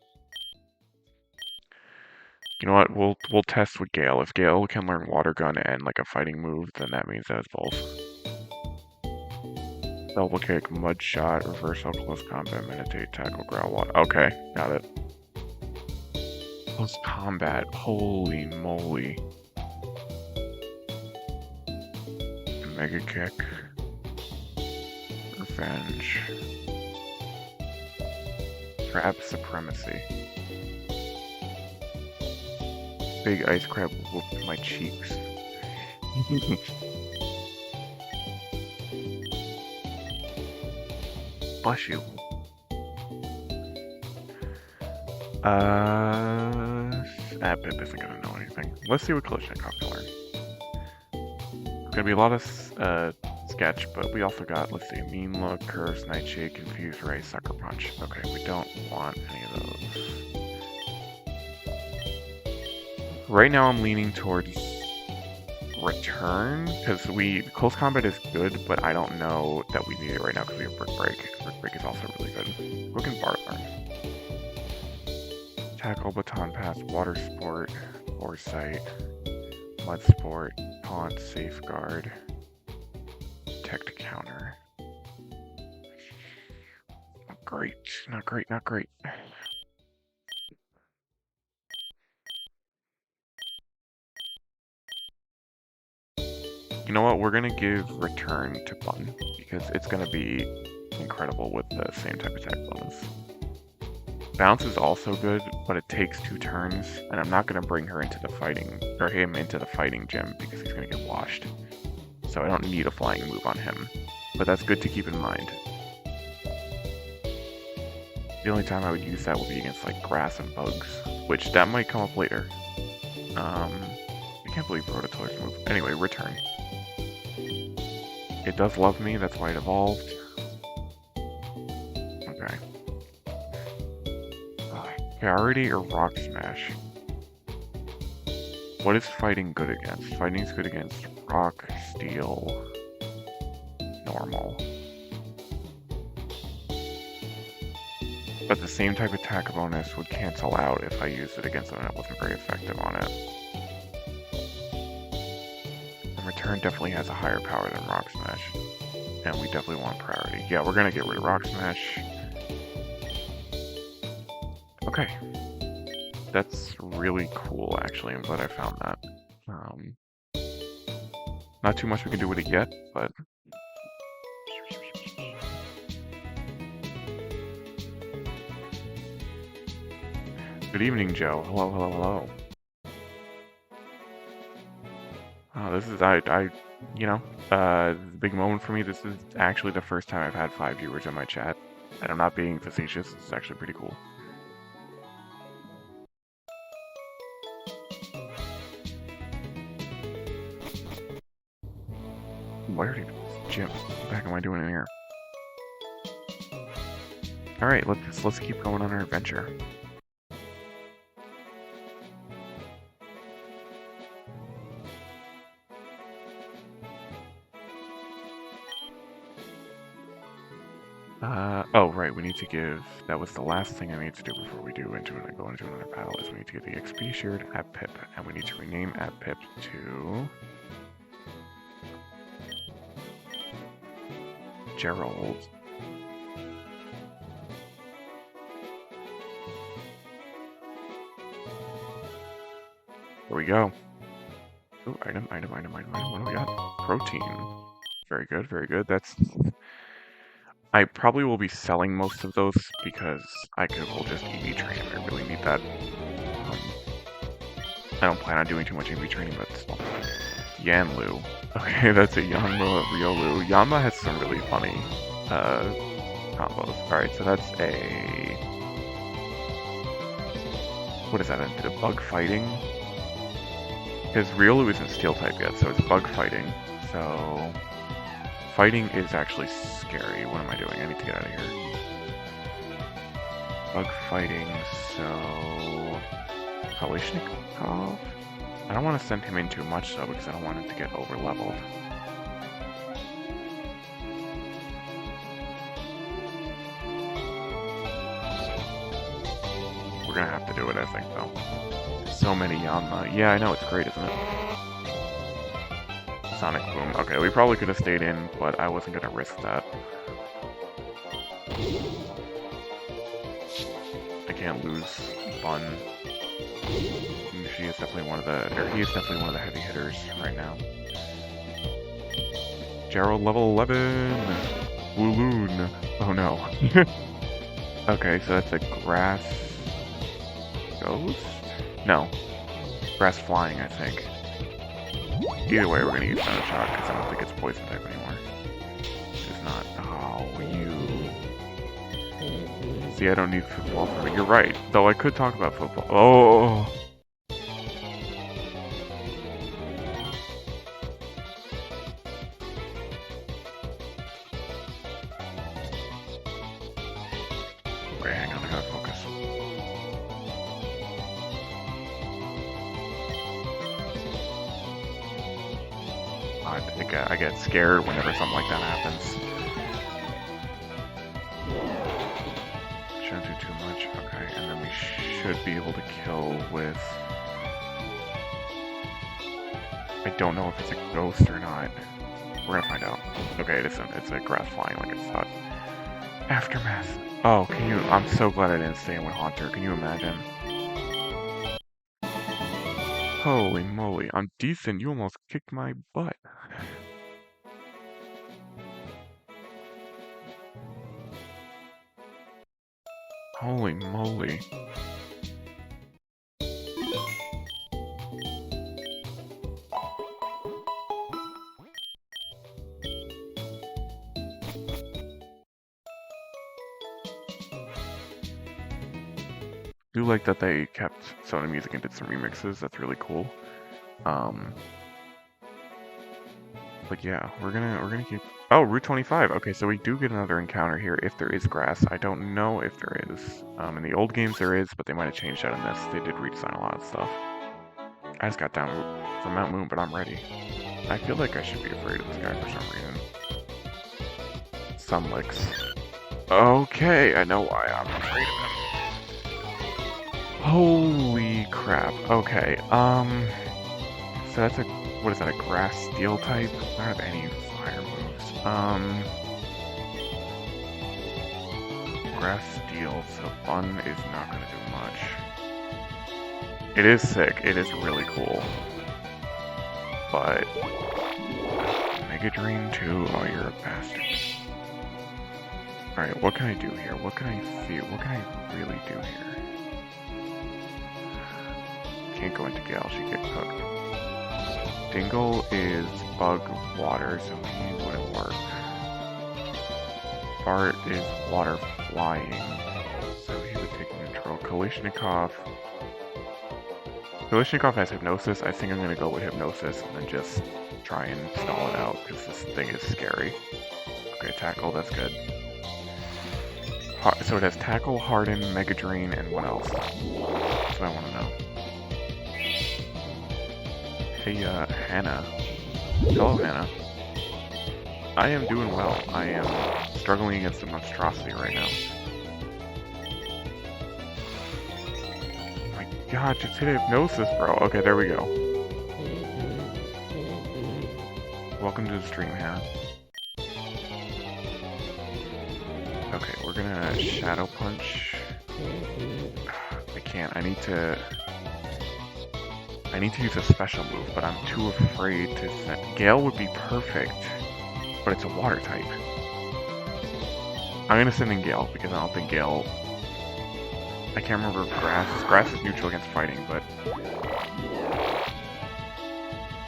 You know what? We'll test with Gale. If Gale can learn Water Gun and like a fighting move, then that means that it's both. Double Kick, Mud Shot, Reversal, Close Combat, Meditate, Tackle, Growl, Water. Okay, got it. Close Combat. Holy moly. Mega Kick. Revenge. Trap Supremacy. Big Ice Crab whooped my cheeks. Bless you. Pip isn't gonna know anything. Let's see what Kalashnikov can learn. It's gonna be a lot of sketch, but we also got, let's see, Mean Look, Curse, Nightshade, Confuse Ray, Sucker Punch. Okay, we don't want any of those. Right now I'm leaning towards Return, because Close Combat is good, but I don't know that we need it right now because we have Brick Break. Brick Break is also really good. What can Bart learn? Tackle, Baton Pass, Water Sport, Foresight, Mud Sport, Taunt, Safeguard, Protect, Counter. Not great, not great, not great. You know what, we're gonna give Return to Bun, because it's gonna be incredible with the same type of attack bonus. Bounce is also good, but it takes 2 turns, and I'm not gonna bring her into the fighting, or him into the fighting gym, because he's gonna get washed. So I don't need a flying move on him, but that's good to keep in mind. The only time I would use that would be against like grass and bugs, which that might come up later. I can't believe Rototiller's move. Anyway, Return. It does love me, that's why it evolved. Okay. Priority or Rock Smash? What is fighting good against? Fighting's good against Rock, Steel, Normal. But the same type of attack bonus would cancel out if I used it against someone that wasn't very effective on it. And Return definitely has a higher power than Rock Smash. And we definitely want priority. Yeah, we're gonna get rid of Rock Smash. Okay. That's really cool, actually. I'm glad I found that. Not too much we can do with it yet, but... Good evening, Joe. Hello, hello, hello. Oh, this is, you know, big moment for me. This is actually the first time I've had 5 viewers in my chat. And I'm not being facetious. It's actually pretty cool. Where did Jim? What the heck am I doing in here? Alright, let's keep going on our adventure. Oh, right, we need to give... That was the last thing I need to do before we go into another battle, is we need to get the XP shared at Pip, and we need to rename at Pip to... Gerald. There we go. Ooh, item. What do we got? Protein. Very good, very good. I probably will be selling most of those because I will just EV train if I really need that. I don't plan on doing too much EV training, but still. Yanlu. Okay, that's a Yanma, Riolu. Yanma has some really funny combos. Alright, so that's a... What is that? A bug fighting? Because Riolu isn't steel type yet, so it's bug fighting. So... Fighting is actually scary. What am I doing? I need to get out of here. Bug fighting, so... Kalishnikov? I don't want to send him in too much though, because I don't want him to get overleveled. We're gonna have to do it, I think, though. So many Yanma. Yeah, I know, it's great, isn't it? Sonic Boom. Okay, we probably could have stayed in, but I wasn't gonna risk that. I can't lose Bun. She is definitely one of the, or he is definitely one of the heavy hitters right now. Gerald level 11! Wooloon! Oh no. Okay, so that's a grass ghost? No. Grass flying, I think. Either way, we're gonna use Shadow Shock, because I don't think it's poison type anymore. It's not. Oh, you. See, I don't need football for me. You're right, though I could talk about football. Oh! Okay, hang on, I gotta focus. I get scared whenever something like that happens. Shouldn't do too much. Okay, and then we should be able to kill with... I don't know if it's a ghost or not. We're gonna find out. Okay, it isn't. It's a grass flying like it's thought. Aftermath. Oh, can you... I'm so glad I didn't stay in with Haunter. Can you imagine? Holy moly. I'm decent. You almost kicked my butt. Holy moly. I do like that they kept Sony music and did some remixes. That's really cool. But yeah, we're gonna keep. Oh, Route 25. Okay, so we do get another encounter here if there is grass. I don't know if there is. In the old games there is, but they might have changed that in this. They did redesign a lot of stuff. I just got down from Mount Moon, but I'm ready. I feel like I should be afraid of this guy for some reason. Sunlicks. Okay, I know why I'm afraid of him. Holy crap. Okay, so that's a, what is that, a grass steel type? I don't have any fire moves. Grass steel, so Bun is not gonna do much. It is sick, it is really cool. But Mega Drain too? Oh, you're a bastard. Alright, what can I do here? What can I feel? What can I really do here? Can't go into Gale, she get cooked. Dingle is bug water, so he wouldn't work. Bart is water flying, so he would take neutral. Kalishnikov has hypnosis. I think I'm gonna go with hypnosis and then just try and stall it out because this thing is scary. Okay, tackle, that's good. So it has tackle, harden, mega drain, and what else? That's what I want to know. Hey, Hannah. Hello, Hannah. I am doing well. I am struggling against a monstrosity right now. Oh my god, just hit hypnosis, bro. Okay, there we go. Welcome to the stream, Hannah. Okay, we're gonna Shadow Punch. I can't. I need to use a special move, but I'm too afraid to send... Gale would be perfect, but it's a water type. I'm gonna send in Gale, because I don't think Gale... I can't remember if Grass is neutral against fighting, but...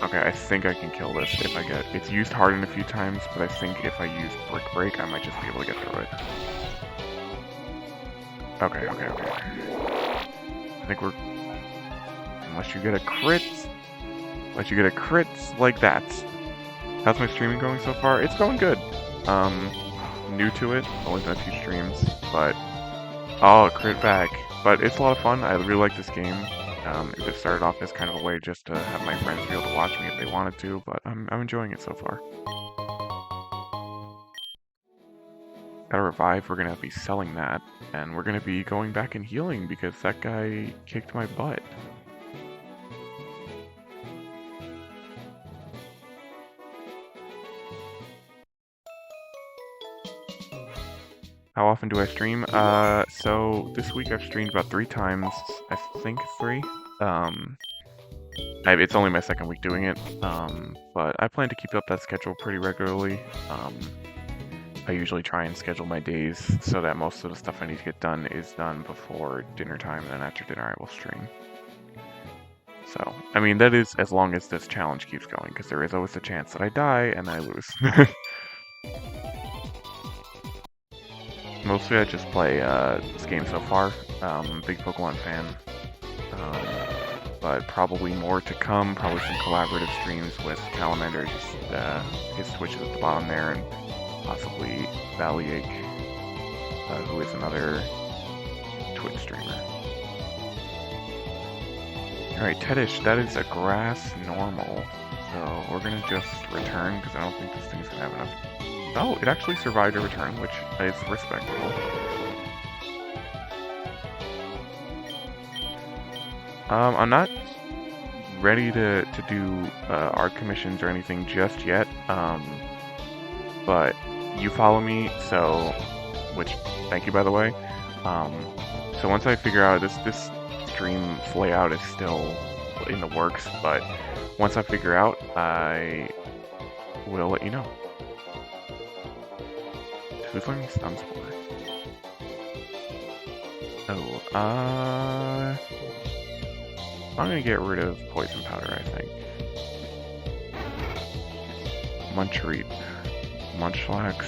Okay, I think I can kill this if I get... It's used Harden a few times, but I think if I use Brick Break, I might just be able to get through it. Okay. I think we're... Unless you get a crit like that. How's my streaming going so far? It's going good. New to it, only done a few streams, but oh, crit back. But it's a lot of fun. I really like this game. It just started off as kind of a way just to have my friends be able to watch me if they wanted to, but I'm enjoying it so far. Got a revive, we're gonna be selling that, and we're gonna be going back and healing because that guy kicked my butt. How often do I stream? So this week I've streamed about 3 times, I think 3. It's only my second week doing it, but I plan to keep up that schedule pretty regularly. I usually try and schedule my days so that most of the stuff I need to get done is done before dinner time, and then after dinner I will stream. So, I mean, that is as long as this challenge keeps going, because there is always a chance that I die and I lose. Mostly I just play this game so far. Big Pokemon fan. But probably more to come. Probably some collaborative streams with Calamander, just his Twitch is at the bottom there, and possibly Valiake, who is another Twitch streamer. Alright, Tedish, that is a grass normal. So we're gonna just return, because I don't think this thing's gonna have enough. Oh, it actually survived a return, which is respectable. I'm not ready to do art commissions or anything just yet, but you follow me, so, which, thank you by the way. So once I figure out this stream layout is still in the works, but once I figure out, I will let you know. Who's learning Stun Spore? Oh, I'm gonna get rid of Poison Powder, I think. Munchreep. Munchlax.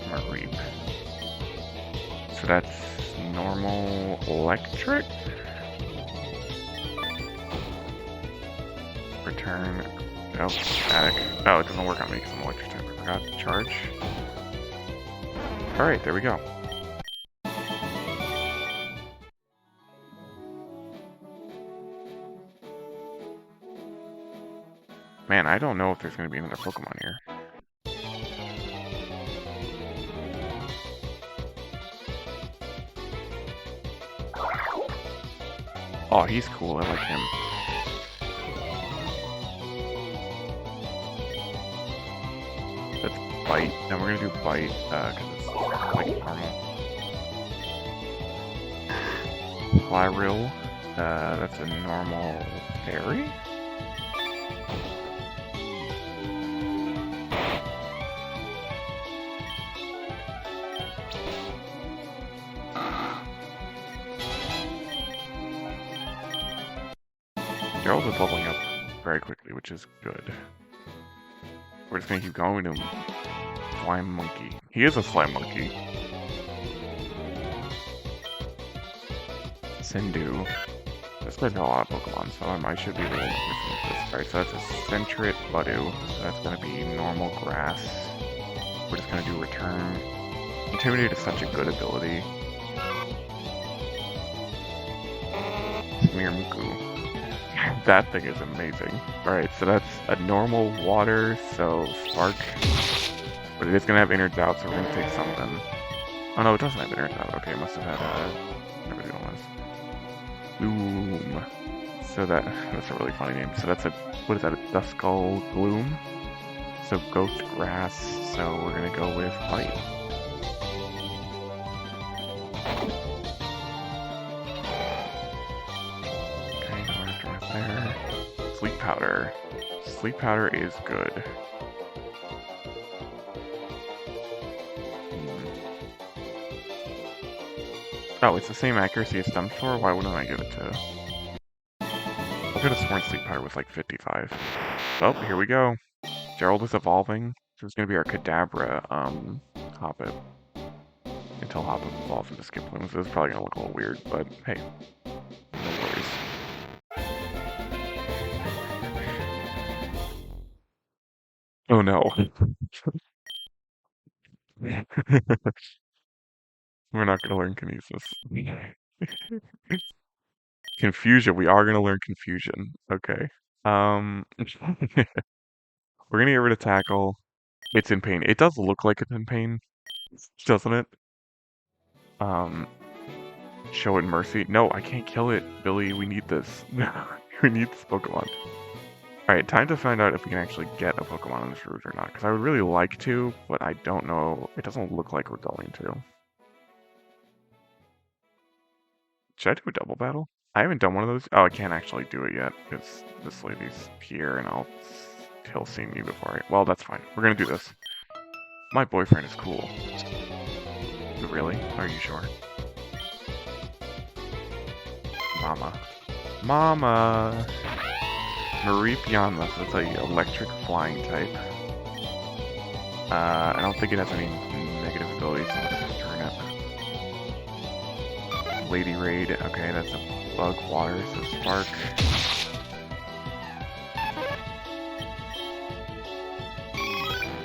Mareep. So that's normal electric? Return. Oh, static. Oh, it doesn't work on me because I'm electric type. I forgot to charge. Alright, there we go. Man, I don't know if there's going to be another Pokemon here. Oh, he's cool. I like him. That's Bite. And we're going to do Bite, because it's like normal. Flyril. That's a normal fairy? Gerald is leveling up very quickly, which is good. We're just gonna keep going to him. Slime Monkey. He is a Slime Monkey. Sindu. This guy's got a lot of Pokemon, so I should be able to with this. Alright, so that's a Sentret Budu. So that's gonna be normal grass. We're just gonna do Return. Intimidate is such a good ability. Smearmuku. That thing is amazing. Alright, so that's a normal water, so Spark. But it is going to have innards out, so we're going to take something. Oh no, it doesn't have innards out. Okay, it must have had, whatever the one was. Gloom. So that's a really funny name. So that's a, what is that, a Duskull Gloom? So Ghost Grass, so we're going to go with Bite. There. Sleep Powder. Sleep Powder is good. Oh, it's the same accuracy as Stun Spore? Why wouldn't I give it to... I could have sworn Sleep Powder was like 55. Oh, here we go. Gerald is evolving. So it's gonna be our Kadabra, Hoppip. Until Hoppip evolves into Skiploom. So it's probably gonna look a little weird, but hey. No worries. Oh no. We're not gonna learn Kinesis. Confusion. We are gonna learn confusion. Okay. We're gonna get rid of tackle. It's in pain. It does look like it's in pain, doesn't it? Show it mercy. No, I can't kill it, Billy. We need this. We need this Pokemon. Alright, time to find out if we can actually get a Pokemon on this route or not. Because I would really like to, but I don't know. It doesn't look like we're going to. Should I do a double battle? I haven't done one of those. Oh, I can't actually do it yet because this lady's here and he'll see me before I... Well, that's fine. We're gonna do this. My boyfriend is cool. Really? Are you sure? Mama. Mama! Marie Pianma, so it's a electric flying type. I don't think it has any negative abilities, so let's just turn it. Lady Raid, okay, that's a bug water, so Spark.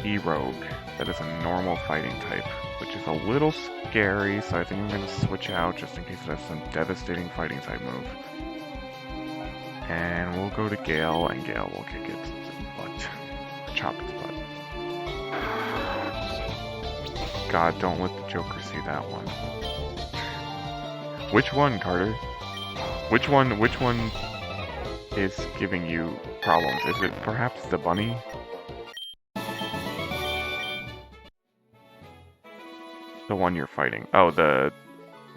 E-Rogue, that is a normal fighting type, which is a little scary, so I think I'm going to switch out just in case it has some devastating fighting type move. And we'll go to Gale, and Gale will kick its butt. Chop its butt. God, don't let the Joker see that one. Which one, Carter? Which one is giving you problems? Is it perhaps the bunny? The one you're fighting. Oh, the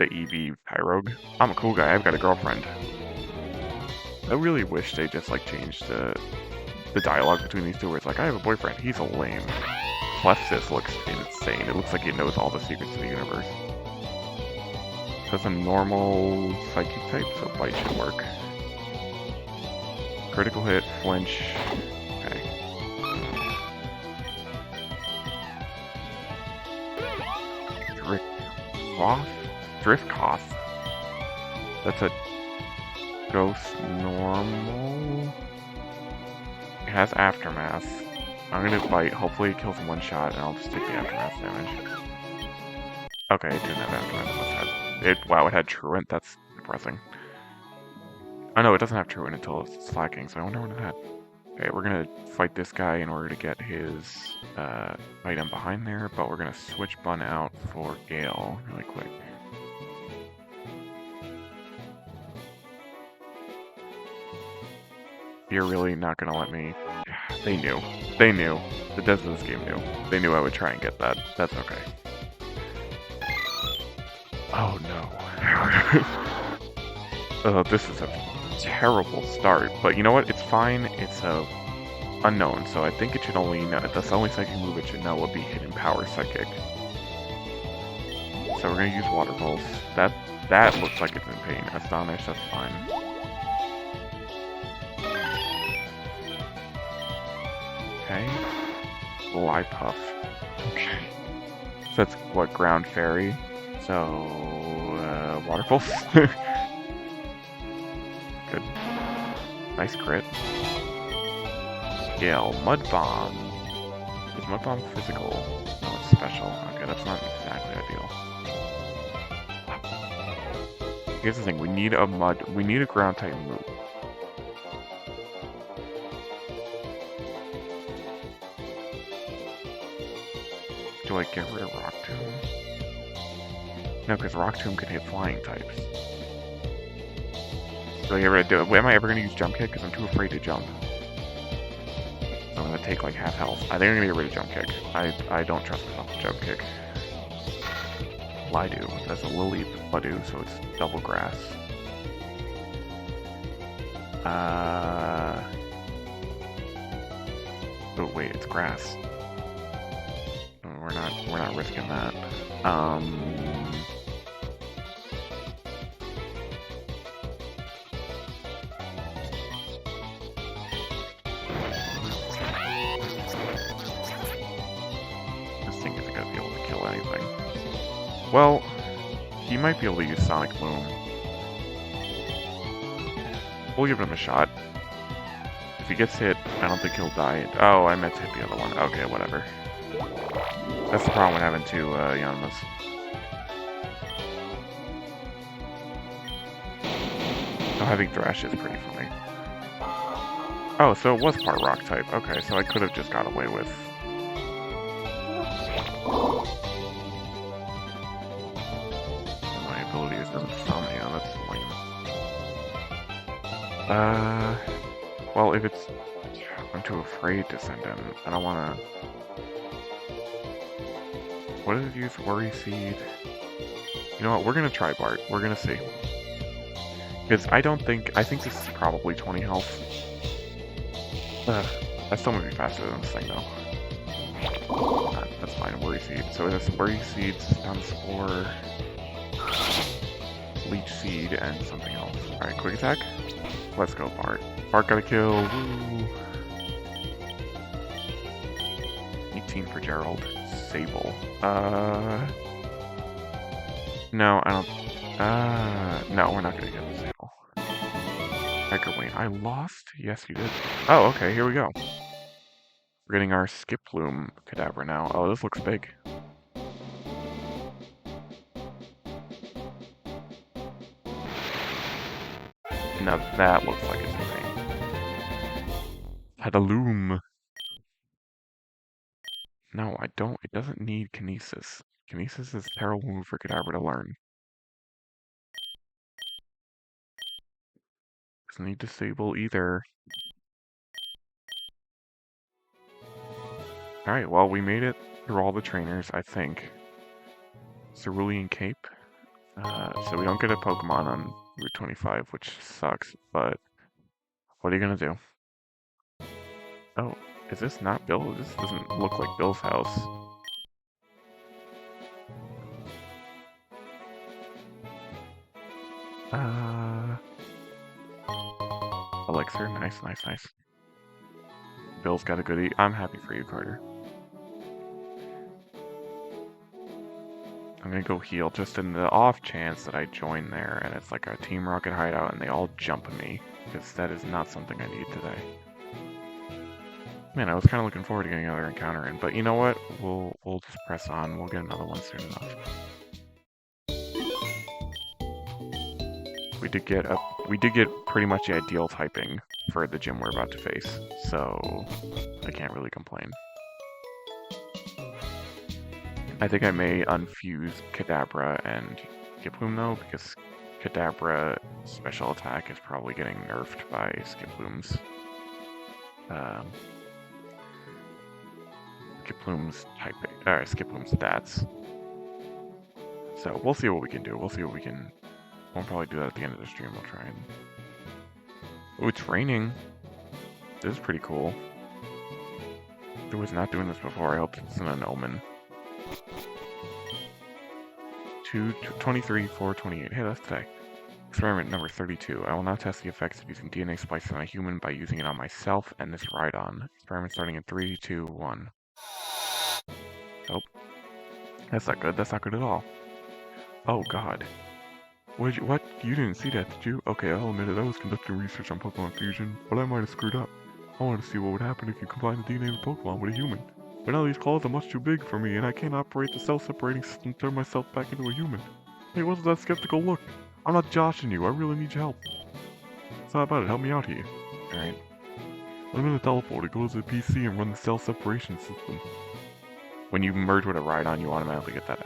EV Pyrogue? I'm a cool guy, I've got a girlfriend. I really wish they just like changed the dialogue between these two where it's like, I have a boyfriend, he's a lame. Plexus looks insane. It looks like he knows all the secrets of the universe. So it's a normal psychic type, so bite should work. Critical hit, flinch. Okay. Driftcoth? That's a Ghost normal. It has aftermath. I'm gonna bite. Hopefully it kills in one shot, and I'll just take the aftermath damage. Okay, it didn't have aftermath. Wow, it had Truant. That's depressing. Oh no, it doesn't have Truant until it's slacking. So I wonder what it had. Okay, we're gonna fight this guy in order to get his item behind there, but we're gonna switch Bun out for Gale really quick. You're really not gonna let me... They knew. They knew. The devs of this game knew. They knew I would try and get that. That's okay. Oh no. Oh, this is a terrible start. But you know what? It's fine. It's a unknown, so I think it should only know... That's the only psychic move it should know would be Hidden Power Psychic. So we're gonna use Water Pulse. That looks like it's in pain. Astonish, that's fine. Okay. Lipuff. Okay. So that's what, Ground Fairy? So, Water Pulse? Good. Nice crit. Gale, Mud Bomb. Is Mud Bomb physical? No, it's special. Okay, that's not exactly ideal. Here's the thing, we need a ground type move. Do I get rid of Rock Tomb? No, because Rock Tomb can hit flying types. Do I get rid of am I ever going to use Jump Kick? Because I'm too afraid to jump. So I'm going to take like half health. I think I'm going to get rid of Jump Kick. I don't trust myself with Jump Kick. Lido. That's a Lily Lido, so it's double grass. Oh wait, it's grass. We're not risking that. This thing isn't gonna be able to kill anything. Well, he might be able to use Sonic Boom. We'll give him a shot. If he gets hit, I don't think he'll die. Oh, I meant to hit the other one. Okay, whatever. That's the problem with having two Yanmas. Oh, having Thrash is pretty funny. Oh, so it was part rock type. Okay, so I could have just got away with... My ability is Insomnia, that's lame. Well, if it's... I'm too afraid to send him. I don't wanna... What did it use? Worry Seed? You know what, we're gonna try Bart. We're gonna see. Because I think this is probably 20 health. That's still maybe faster than this thing, though. That's fine, Worry Seed. So it has Worry Seed, Stun Spore, Leech Seed, and something else. Alright, Quick Attack. Let's go, Bart. Bart got a kill. Woo! 18 for Gerald. Sable. No, I don't... no, we're not gonna get the Sable. Tiger Wayne. I lost? Yes, you did. Oh, okay, here we go. We're getting our Skiploom Kadabra now. Oh, this looks big. Now that looks like it's insane. Hadaloom. No, I don't. It doesn't need Kinesis. Kinesis is a terrible move for Kadabra to learn. Doesn't need Disable either. Alright, well, we made it through all the trainers, I think. Cerulean Cape. So we don't get a Pokemon on Route 25, which sucks, but what are you gonna do? Oh, is this not Bill? This doesn't look like Bill's house. Elixir, nice. Bill's got a goodie. I'm happy for you, Carter. I'm gonna go heal just in the off chance that I join there and it's like a Team Rocket hideout and they all jump me, because that is not something I need today. Man, I was kind of looking forward to getting another encounter in, but you know what? We'll just press on. We'll get another one soon enough. We did get pretty much the ideal typing for the gym we're about to face, so I can't really complain. I think I may unfuse Kadabra and Skiploom though, because Kadabra special attack is probably getting nerfed by Skiploom's Skiploom's stats. So we'll see what we can do. We'll probably do that at the end of the stream. We'll try and... Oh, it's raining. This is pretty cool. I was not doing this before. I hope it's an omen. 23, 4, 28. Hey, that's today. Experiment number 32. I will now test the effects of using DNA splicing on a human by using it on myself and this Rhydon. Experiment starting in 3, 2, 1. Nope. That's not good. That's not good at all. Oh, God. What? You didn't see that, did you? Okay, I'll admit it. I was conducting research on Pokemon Fusion, but I might have screwed up. I wanted to see what would happen if you combine the DNA of a Pokemon with a human. But now these claws are much too big for me, and I can't operate the cell-separating system to turn myself back into a human. Hey, what's that skeptical look? I'm not joshing you. I really need your help. It's not about it. Help me out here. Alright. I'm gonna teleport to go to the PC and run the cell separation system. When you merge with a Rhydon, you automatically get that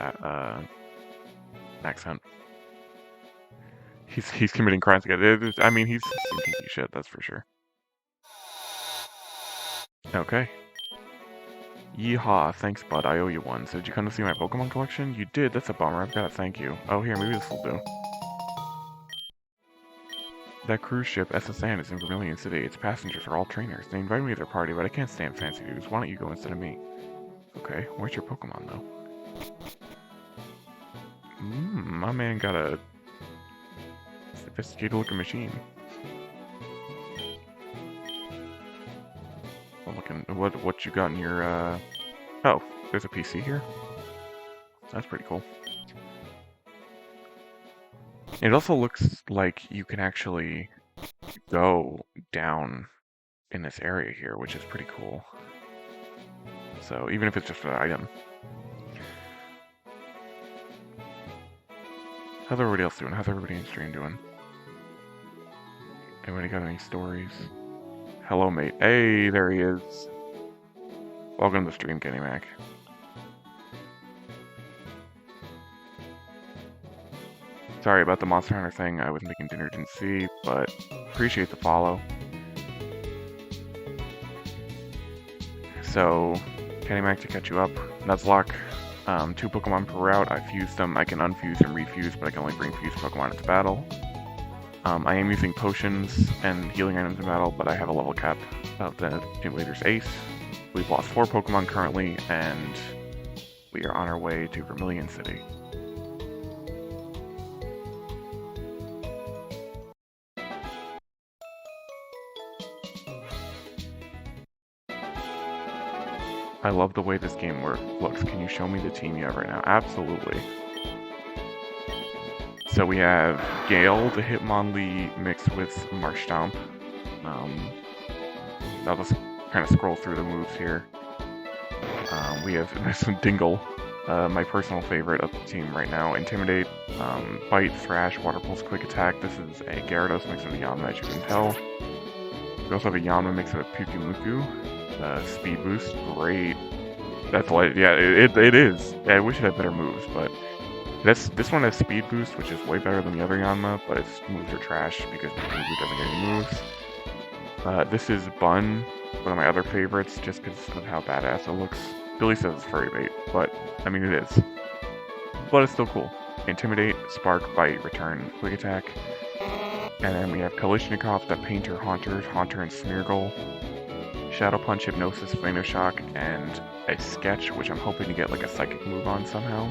accent. He's committing crimes again. I mean, he's some kinky shit, that's for sure. Okay. Yeehaw, thanks bud, I owe you one. So did you come to see my Pokemon collection? You did, that's a bummer, I've got to thank you. Oh here, maybe this will do. That cruise ship, SSN, is in Vermilion City. Its passengers are all trainers. They invited me to their party, but I can't stand fancy dudes. Why don't you go instead of me? Okay, where's your Pokemon though? My man got a sophisticated looking machine. What you got in your oh, there's a PC here? That's pretty cool. It also looks like you can actually go down in this area here, which is pretty cool. So even if it's just an item. How's everybody else doing? How's everybody in stream doing? Anybody got any stories? Hello, mate. Hey, there he is. Welcome to the stream, Kenny Mac. Sorry about the Monster Hunter thing. I was making dinner, didn't see, but appreciate the follow. So, Kenny Mac to catch you up. Nuzlocke, 2 Pokemon per route. I fused them. I can unfuse and refuse, but I can only bring fused Pokemon into battle. I am using potions and healing items in battle, but I have a level cap of the Team Leader's Ace. We've lost 4 Pokemon currently, and we are on our way to Vermilion City. I love the way this game looks. Can you show me the team you have right now? Absolutely. So we have Gale, the Hitmonlee, mixed with Marshtomp. I'll just kind of scroll through the moves here. We have Dingle, my personal favorite of the team right now. Intimidate, Bite, Thrash, Water Pulse, Quick Attack. This is a Gyarados mixed with a Yanma, as you can tell. We also have a Yanma mixed with a Pyukumuku. Speed Boost, great. That's like, yeah, it is. Yeah, I wish it had better moves, but this one has Speed Boost, which is way better than the other Yanma, but its moves are trash because Pyukumuku doesn't get any moves. This is Bun, one of my other favorites, just because of how badass it looks. Billy says it's furry bait, but I mean it is. But it's still cool. Intimidate, Spark, Bite, Return, Quick Attack. And then we have Kalishnikov, the Painter, Haunter, and Smeargle. Shadow Punch, Hypnosis, Shock, and a Sketch, which I'm hoping to get like a Psychic move on somehow.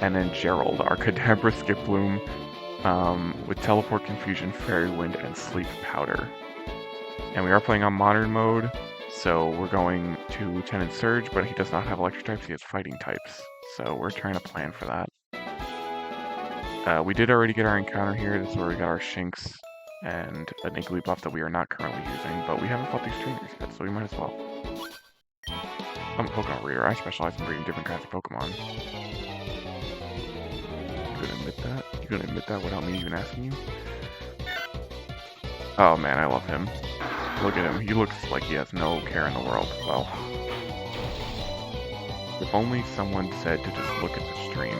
And then Gerald, our Kadabra, Skiploom, with Teleport, Confusion, Fairy Wind, and Sleep Powder. And we are playing on Modern mode, so we're going to Lieutenant Surge, but he does not have Electric types, he has Fighting types. So we're trying to plan for that. We did already get our encounter here. This is where we got our Shinx and an Igglybuff that we are not currently using, but we haven't fought these trainers yet, so we might as well. I'm a Pokemon breeder. I specialize in breeding different kinds of Pokemon. You gonna admit that? You gonna admit that without me even asking you? Oh man, I love him. Look at him. He looks like he has no care in the world. Well, if only someone said to just look at the stream.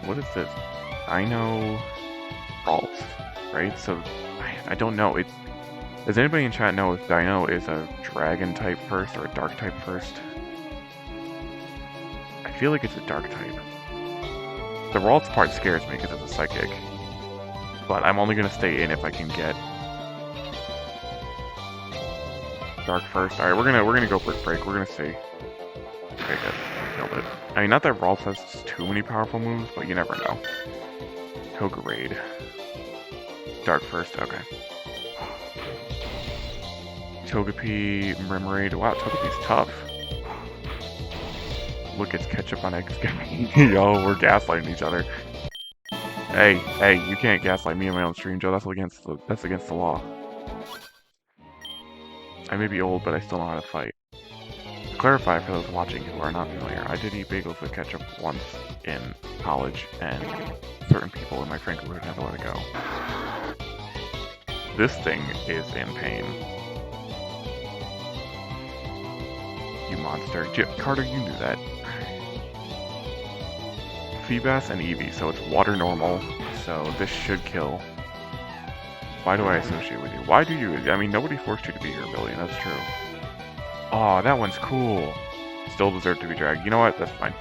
What is this? Dino Ralts, right? So, I don't know. Does anybody in chat know if Dino is a Dragon type first or a Dark type first? I feel like it's a Dark type. The Ralts part scares me because it's a Psychic. But I'm only gonna stay in if I can get Dark first. Alright, we're gonna go Brick Break. We're gonna see. Okay, good. Killed it. I mean, not that Ralts has too many powerful moves, but you never know. Kogarade. Dark first, okay. Togepi, Remoraid. Wow, Togepi's tough. Look, it's ketchup on eggs. Yo, we're gaslighting each other. Hey, you can't gaslight me on my own stream, Joe. That's against the law. I may be old, but I still know how to fight. To clarify for those watching who are not familiar, I did eat bagels with ketchup once in college, and certain people in my friend group would never let it go. This thing is in pain. You monster. Carter, you knew that. Feebas and Eevee, so it's water normal, so this should kill. Why do I associate with you? Why do you? I mean, nobody forced you to be here, Billy, that's true. Aw, that one's cool. Still deserve to be dragged. You know what? That's fine.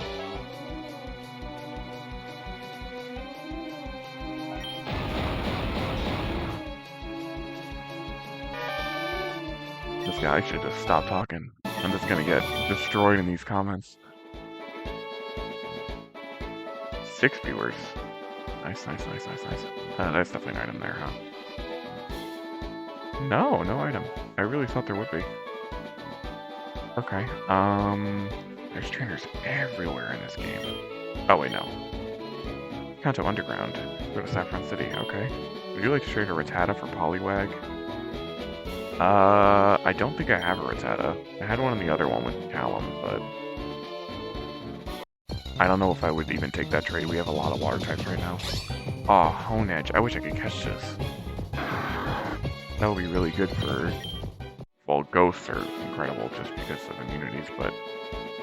This guy should just stop talking. I'm just gonna get destroyed in these comments. 6 viewers. Nice. That's definitely an item there, huh? No item. I really thought there would be. Okay, there's trainers everywhere in this game. Oh wait, no. Kanto Underground. Go to Saffron City, okay. Would you like to trade a Rattata for Poliwag? I don't think I have a Rattata. I had one in the other one with Callum, but I don't know if I would even take that trade. We have a lot of water types right now. Oh, Hone Edge. I wish I could catch this. That would be really good for... Well, ghosts are incredible just because of immunities, but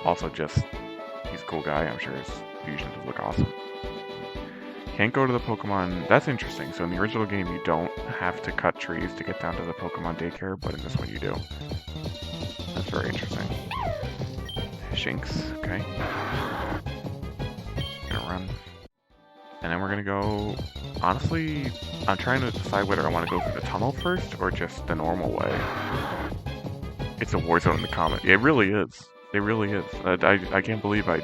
also just... He's a cool guy. I'm sure his fusions would look awesome. Can't go to the Pokemon... That's interesting. So in the original game, you don't have to cut trees to get down to the Pokemon daycare, but in this one you do. That's very interesting. Shinx, okay. Gonna run. And then we're gonna go... Honestly, I'm trying to decide whether I want to go through the tunnel first, or just the normal way. It's a war zone in the comment. It really is. It really is. I can't believe I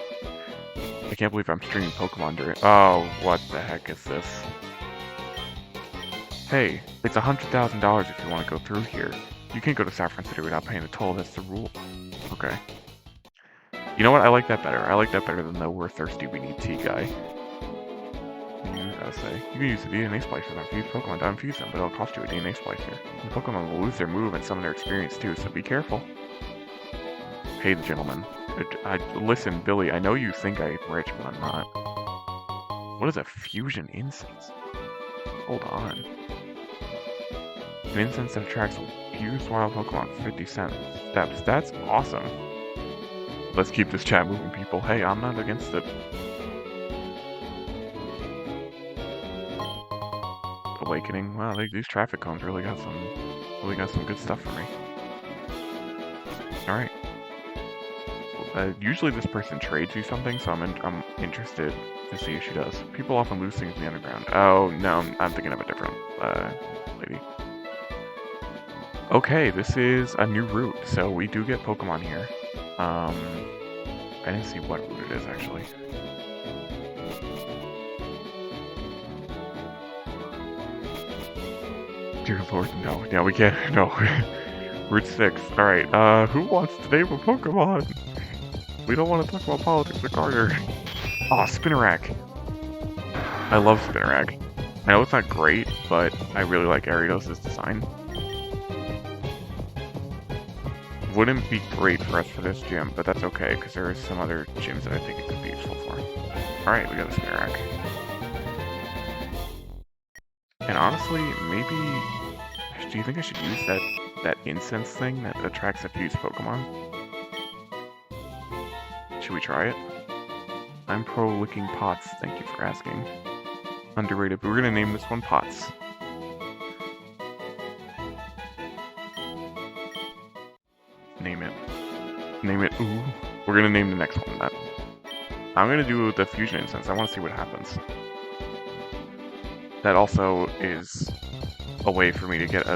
can't believe I'm streaming Pokemon during... Oh, what the heck is this? Hey, it's $100,000 if you want to go through here. You can't go to Saffron City without paying a toll. That's the rule. Okay. You know what? I like that better. I like that better than the we're thirsty, we need tea guy. Say. You can use the DNA splicer on fused Pokemon to unfuse them, but it'll cost you a DNA splicer. The Pokemon will lose their move and some of their experience too, so be careful. Hey, the gentleman. Listen, Billy, I know you think I'm rich, but I'm not. What is a fusion incense? Hold on. An incense that attracts fused wild Pokemon for 50 steps. That's awesome. Let's keep this chat moving, people. Hey, I'm not against it. Awakening. Wow, these traffic cones really got some good stuff for me. All right. Usually this person trades you something, so I'm interested to see if she does. People often lose things in the underground. Oh no, I'm thinking of a different lady. Okay, this is a new route, so we do get Pokemon here. I didn't see what route it is actually. Dear Lord, no. Yeah, we can't. No. Route 6. Alright, who wants to name a Pokemon? We don't want to talk about politics with Carter. Aw, Spinarak. I love Spinarak. I know it's not great, but I really like Gyarados' design. Wouldn't be great for us for this gym, but that's okay, because there are some other gyms that I think it could be useful for. Alright, we got a Spinarak. And honestly, maybe... Do you think I should use that incense thing that attracts a fused Pokemon? Should we try it? I'm pro licking pots, thank you for asking. Underrated, but we're gonna name this one Pots. Name it. Name it, ooh. We're gonna name the next one that. I'm gonna do the fusion incense, I wanna see what happens. That also is a way for me to get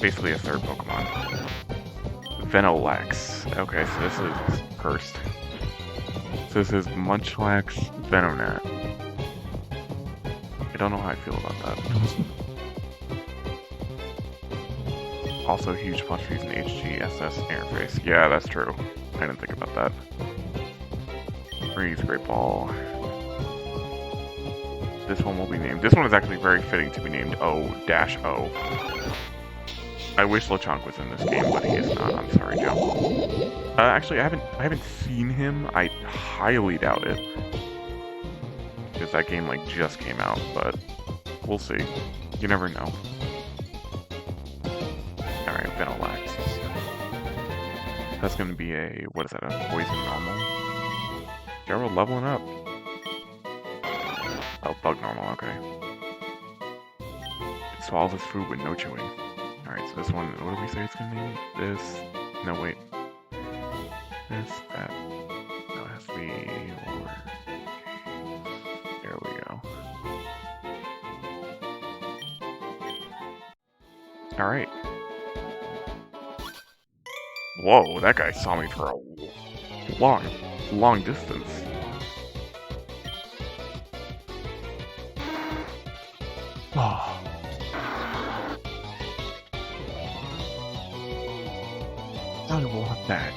basically a third Pokemon. Venolax. Okay, so this is cursed. So this is Munchlax, Venonat. I don't know how I feel about that. Also huge plus fuse in the HGSS interface. Yeah, that's true. I didn't think about that. Freeze, Great Ball. This one will be named. This one is actually very fitting to be named O-O. I wish Lechonk was in this game, but he is not. I'm sorry, Joe. Actually, I haven't seen him. I highly doubt it, because that game like just came out. But we'll see. You never know. All right, Venolax. That's gonna be a what is that? A poison normal? Gerald leveling up. Oh, bug normal, okay. It swallows its food with no chewing. Alright, so this one, what did we say it's gonna name? This, no wait. This, that. No, it has to be lower. There we go. Alright. Whoa, that guy saw me for a long distance. Oh. I want that.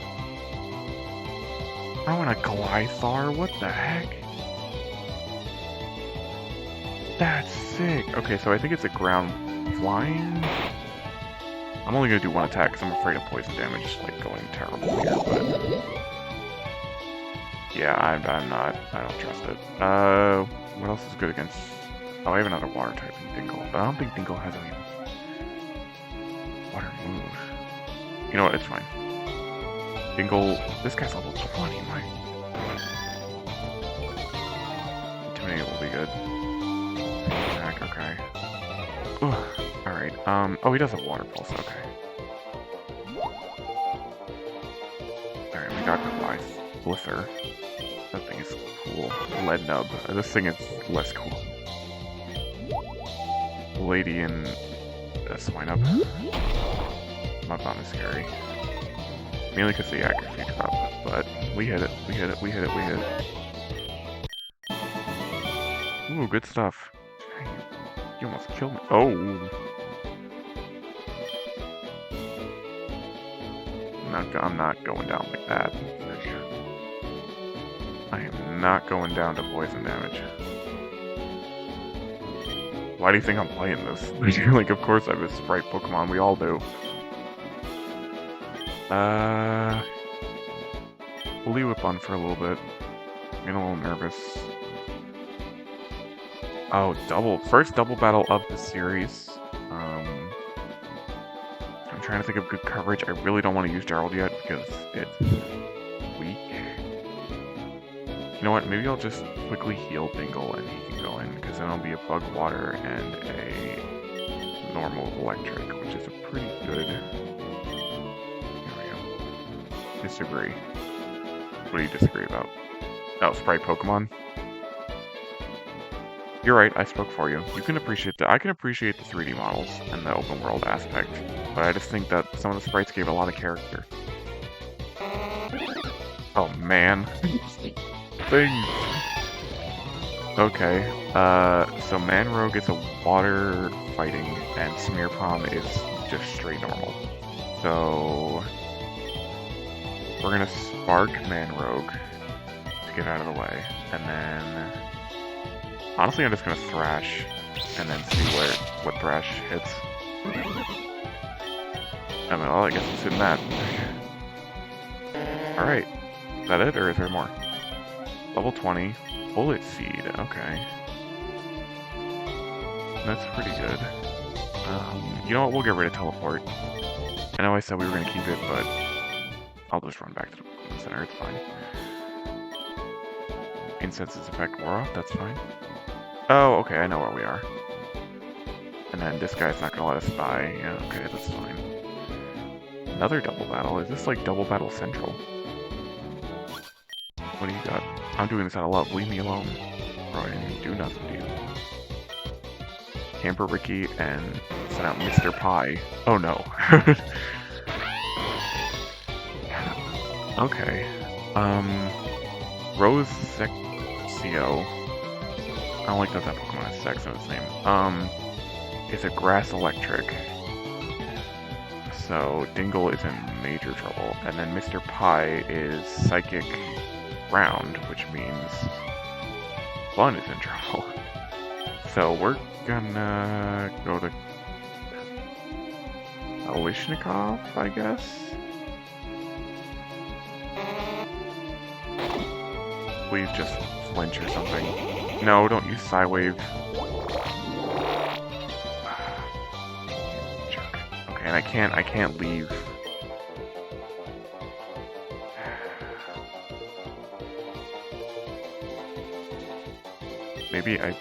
I want a Glythar, what the heck? That's sick. Okay, so I think it's a ground flying. I'm only gonna do one attack because I'm afraid of poison damage, like going terrible here, but yeah, I don't trust it. What else is good against? Oh, I have another water type in Dingle, but I don't think Dingle has any water moves. You know what? It's fine. Dingle, this guy's level 20. My Intimidate will be good. Attack, okay. Ugh. All right. Oh, he does have water pulse. Okay. All right, we got Blither. That thing is cool. Lead Nub. This thing is less cool. Lady and Swinub. Mudbomb is scary. Mainly because the accuracy drop, but we hit it. Ooh, good stuff. You almost killed me. Oh! I'm not going down like that. I am not going down to poison damage. Why do you think I'm playing this? Like, of course I have a Sprite Pokemon, we all do. We'll leave Whip on for a little bit. I'm getting a little nervous. Oh, first double battle of the series. I'm trying to think of good coverage. I really don't want to use Gerald yet because it's weak. You know what? Maybe I'll just quickly heal Dingle and he can go in, because then it'll be a Bug Water and a normal Electric, which is a pretty good... There we go. Disagree. What do you disagree about? Oh, Sprite Pokemon? You're right, I spoke for you. You can appreciate I can appreciate the 3D models and the open world aspect, but I just think that some of the sprites gave a lot of character. Oh man. Things. Okay, so Manrogue is a water fighting, and Smearpalm is just straight normal. So we're gonna spark Manrogue to get out of the way, and then honestly I'm just gonna Thrash and then see what Thrash hits. I mean, well, I guess it's in that. Alright. Is that it, or is there more? Level 20. Bullet Seed, okay. That's pretty good. You know what, we'll get rid of Teleport. I know I said we were going to keep it, but I'll just run back to the center, it's fine. Incense's effect wore off, that's fine. Oh, okay, I know where we are. And then this guy's not going to let us by. Yeah, okay, that's fine. Another double battle? Is this like double battle central? What do you got? I'm doing this out of love. Leave me alone. Bro, I didn't do nothing to you. Camper Ricky and send out Mr. Pie. Oh no. Okay. Rose Sexio. I don't like that Pokemon has sex in its name. It's a Grass Electric. So Dingle is in major trouble. And then Mr. Pie is Psychic Ground, which means Bun is in trouble. So we're gonna go to Kalishnikov, I guess? Please just flinch or something. No, don't use Psywave. Okay, and I can't leave. Maybe I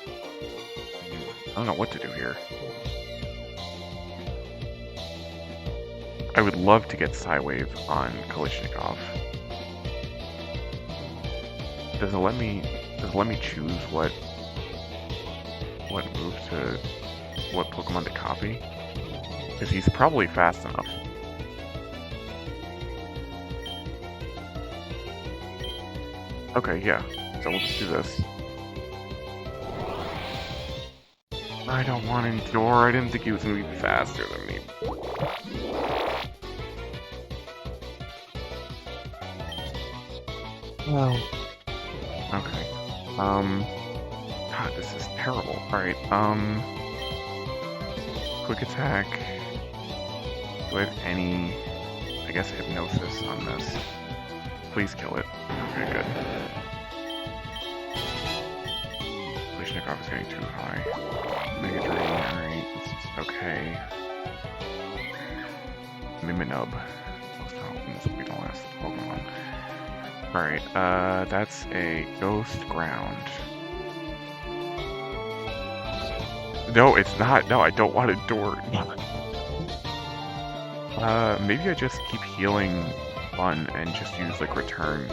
don't know what to do here. I would love to get Psywave on Kalishnikov. Does it let me choose what move to, what Pokemon to copy? Because he's probably fast enough. Okay, yeah. So we'll just do this. I don't want Endure. I didn't think he was going to be faster than me. Well. Okay. God, this is terrible. Alright, quick attack. Do I have any, I guess, hypnosis on this? Please kill it. Okay, good. Fuselocke is getting too high. Mega Drain, alright, okay. Miminub. This will be the last Pokemon. Alright, that's a Ghost Ground. No, it's not. No, I don't want a door. Maybe I just keep healing Fun and just use, like, Return.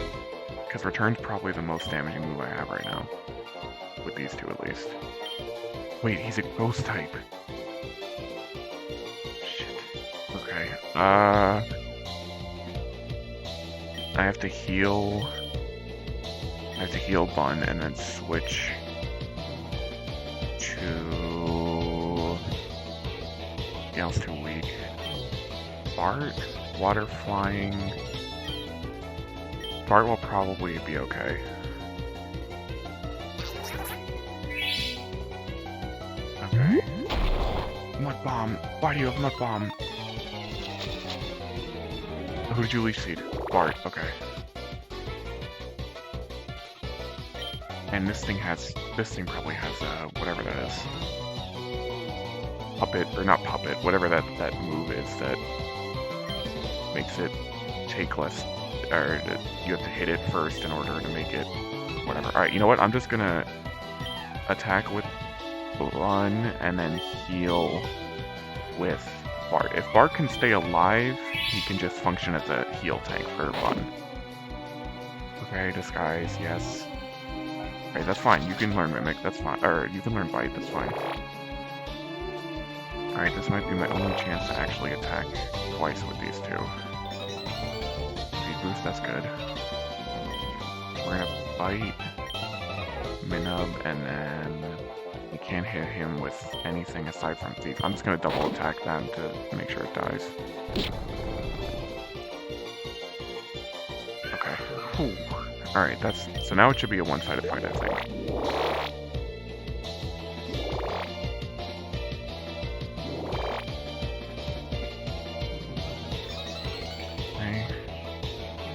Because Return's probably the most damaging move I have right now. With these two, at least. Wait, he's a Ghost type. Shit. Okay, I have to heal... Bun and then switch to... Gale's too weak. Bart? Water Flying... Bart will probably be okay. Okay. Mud Bomb! Why do you have Mud Bomb? Who did you leaf seed? Bart, okay. And this thing probably has, whatever that is. Puppet, or not puppet, whatever that move is that makes it take less, or you have to hit it first in order to make it, whatever. Alright, you know what, I'm just gonna attack with Run and then heal with Bart. If Bart can stay alive, he can just function as a heal tank for Run. Okay, Disguise, yes. Okay, that's fine. You can learn Mimic, that's fine. Or, you can learn Bite, that's fine. Alright, this might be my only chance to actually attack twice with these two. Speed boost, that's good. We're gonna Bite, Minub, and then you can't hit him with anything aside from Thief. I'm just gonna double attack them to make sure it dies. Okay. Whew. Alright, so now it should be a one-sided fight, I think.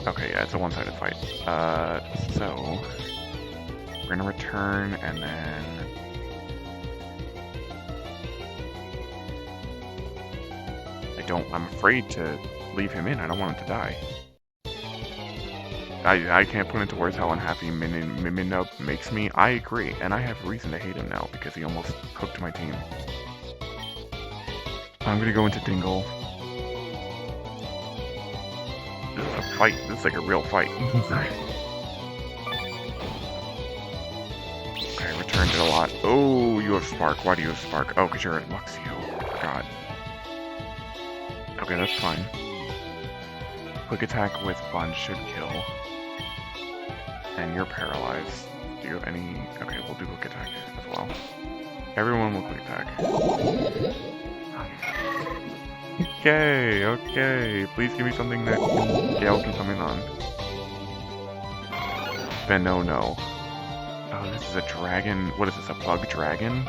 Okay, yeah, it's a one-sided fight. So we're gonna return and then I'm afraid to leave him in. I don't want him to die. I can't put into words how unhappy Miminub makes me. I agree, and I have reason to hate him now because he almost cooked my team. I'm gonna go into Dingle. This is a fight. This is like a real fight. Okay, returned it a lot. Oh, you have Spark. Why do you have Spark? Oh, because you're at Luxio. God. Okay, that's fine. Quick attack with Bun should kill. And you're paralyzed. Do you have any... Okay, we'll do quick attack as well. Everyone will quick attack. Okay. Please give me something that Gale can come in on. Veneno. Oh, this is a dragon. What is this, a bug dragon?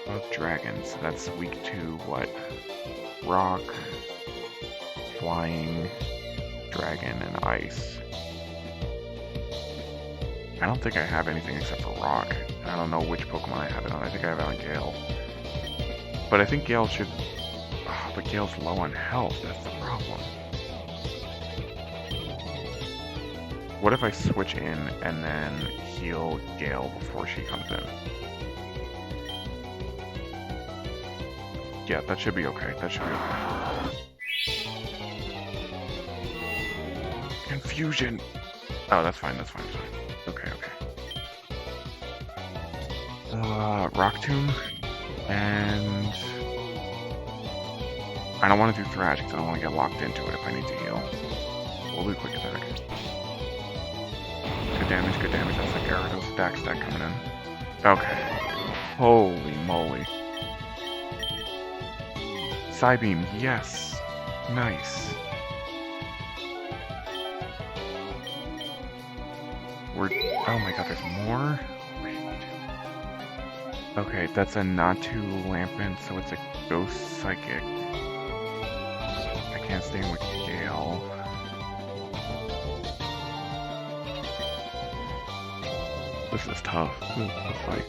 Bug dragons. That's weak to what? Rock, flying, dragon, and ice. I don't think I have anything except for rock. I don't know which Pokemon I have it on. I think I have it on Gale. But I think Gale should... Oh, but Gale's low on health. That's the problem. What if I switch in and then heal Gale before she comes in? Yeah, that should be okay. That should be okay. Confusion! Oh, that's fine, that's fine, that's fine. Okay, okay. Rock Tomb. And... I don't want to do Thrash because I don't want to get locked into it if I need to heal. We'll do Quick Attack. Good damage, good damage. That's like Gyarados stack coming in. Okay. Holy moly. Psybeam, yes! Nice. Oh my god, there's more? Wait. Okay, that's a not too lampant, so it's a ghost psychic. I can't stand with Gale. This is tough. This is a tough fight.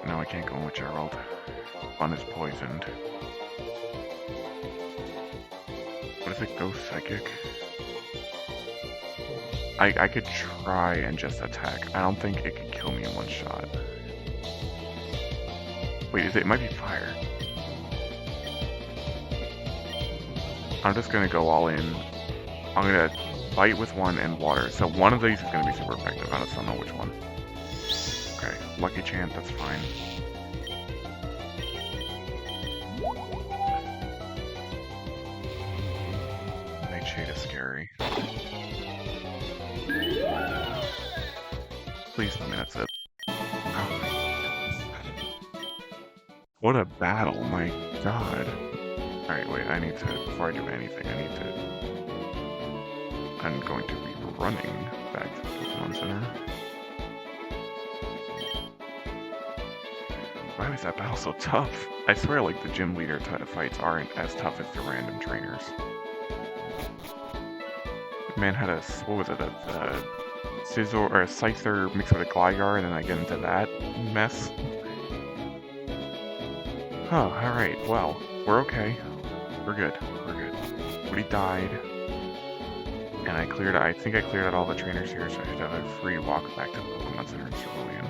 No, I can't go in with Gerald. One is poisoned. What is it, ghost psychic? I could try and just attack. I don't think it could kill me in one shot. Wait, it might be fire. I'm just gonna go all in. I'm gonna fight with one and water. So one of these is gonna be super effective. I just don't know which one. Okay, lucky chant, that's fine. Nightshade is scary. Please tell me that's it. What a battle, my god. Alright, wait, I need to, before I do anything, I'm going to be running back to the Pokemon Center. Why was that battle so tough? I swear, like, the gym leader fights aren't as tough as the random trainers. The man had a, what was it, a Scizor, or a Scyther mixed with a Gligar, and then I get into that mess. Oh, alright, well, we're okay. We're good. We're good. Nobody died. And I think I cleared out all the trainers here, so I should have a free walk back to the Pokemon Center in Cerulean.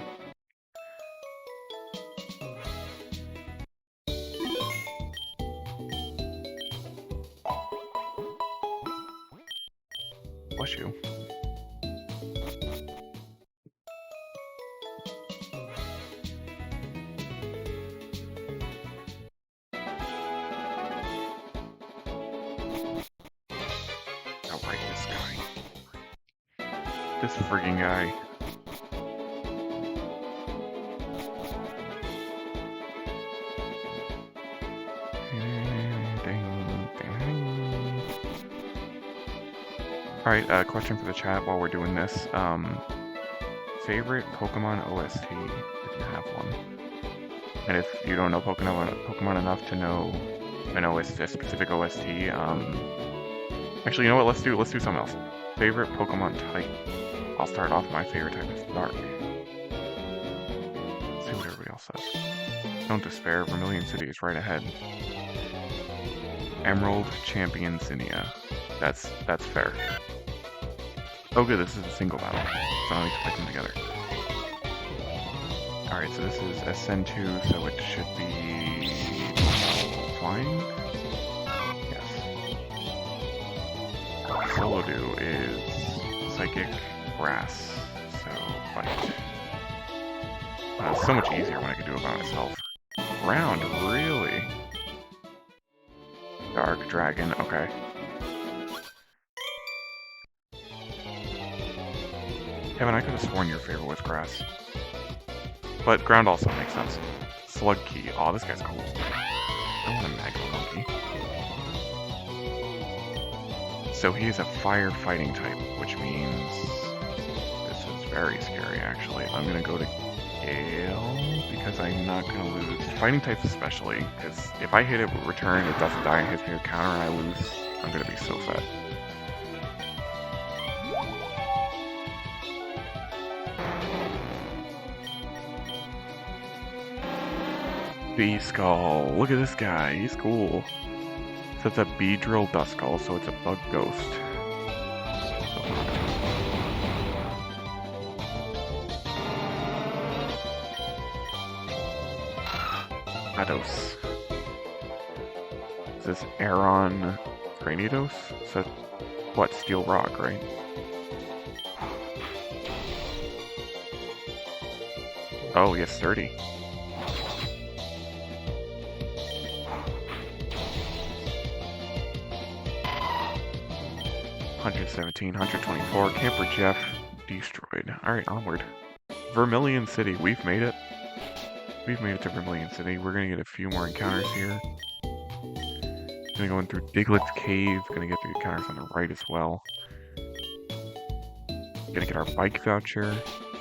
Bless you. Outright this guy. This frigging guy. Alright, question for the chat while we're doing this. Favorite Pokemon OST, if you have one. And if you don't know Pokemon enough to know an OST, a specific OST, actually, you know what, let's do something else. Favorite Pokemon type. I'll start off, my favorite type is Dark. Let's see what everybody else says. Don't despair, Vermilion City is right ahead. Emerald, Champion, Zinnia. That's fair. Oh good, this is a single battle, so I need to put them together. Alright, so this is SN2, so it should be flying? Yes. Sudowoodo is Psychic Grass, so fight. Wow, it's so much easier when I can do it by myself. Round, really? Dark Dragon, okay. Kevin, I could have sworn your favorite was Grass. But Ground also makes sense. Slugkey, oh this guy's cool. I want a Magma Monkey. So he is a fire fighting type, which means this is very scary actually. I'm gonna go to Gale because I'm not gonna lose. Fighting types especially, because if I hit it with return, it doesn't die, and hits me with counter and I lose, I'm gonna be so sad. B-Skull, look at this guy, he's cool. So it's a Beedrill Duskull, so it's a Bug Ghost. Ados. Is this Aeron Granidos? So what, Steel Rock, right? Oh, he has 30. $117, $124. Camper Jeff destroyed. Alright, onward. Vermilion City, we've made it. We've made it to Vermilion City. We're gonna get a few more encounters here. Gonna go in through Diglett's Cave. Gonna get the encounters on the right as well. Gonna get our bike voucher.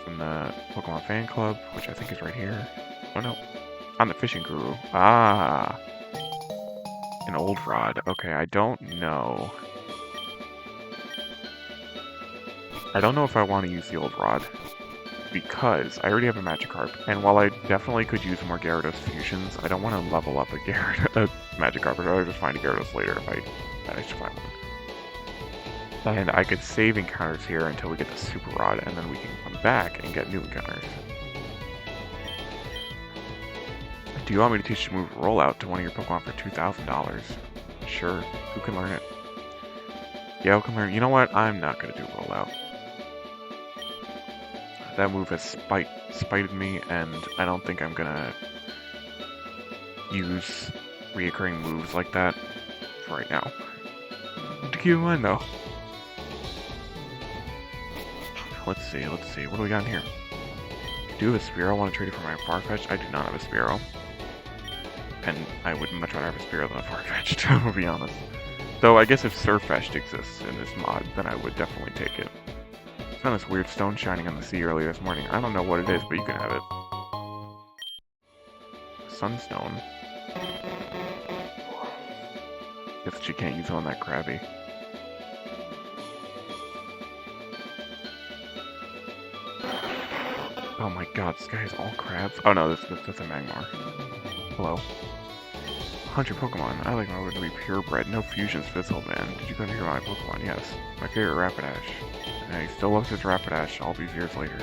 from the Pokemon Fan Club, which I think is right here. Oh no, I'm the Fishing Guru. Ah, an old rod. Okay, I don't know. I don't know if I want to use the old rod, because I already have a Magikarp, and while I definitely could use more Gyarados fusions, I don't want to level up a Magikarp. I'd rather just find a Gyarados later if I manage to find one. And I could save encounters here until we get the Super Rod, and then we can come back and get new encounters. Do you want me to teach you to move Rollout to one of your Pokemon for $2,000? Sure. Who can learn it? Yeah, who can learn it? You know what? I'm not going to do Rollout. That move has spited me, and I don't think I'm going to use reoccurring moves like that for right now. To keep in mind, though. Let's see. What do we got in here? Do you have a Spearow? I want to trade it for my Farfetch'd? I do not have a Spearow. And I would much rather have a Spearow than a Farfetch'd, to be honest. Though I guess if Surfetch'd exists in this mod, then I would definitely take it. I found this weird stone shining on the sea earlier this morning. I don't know what it is, but you can have it. Sunstone. Guess you can't use it on that Krabby. Oh my god, this guy is all crabs. Oh no, that's a Magmar. Hello. 100 Pokemon. I like my Lord to be purebred. No fusions for this old man. Did you come to hear my Pokemon? Yes. My favorite Rapidash. And he still loves his Rapidash all these years later.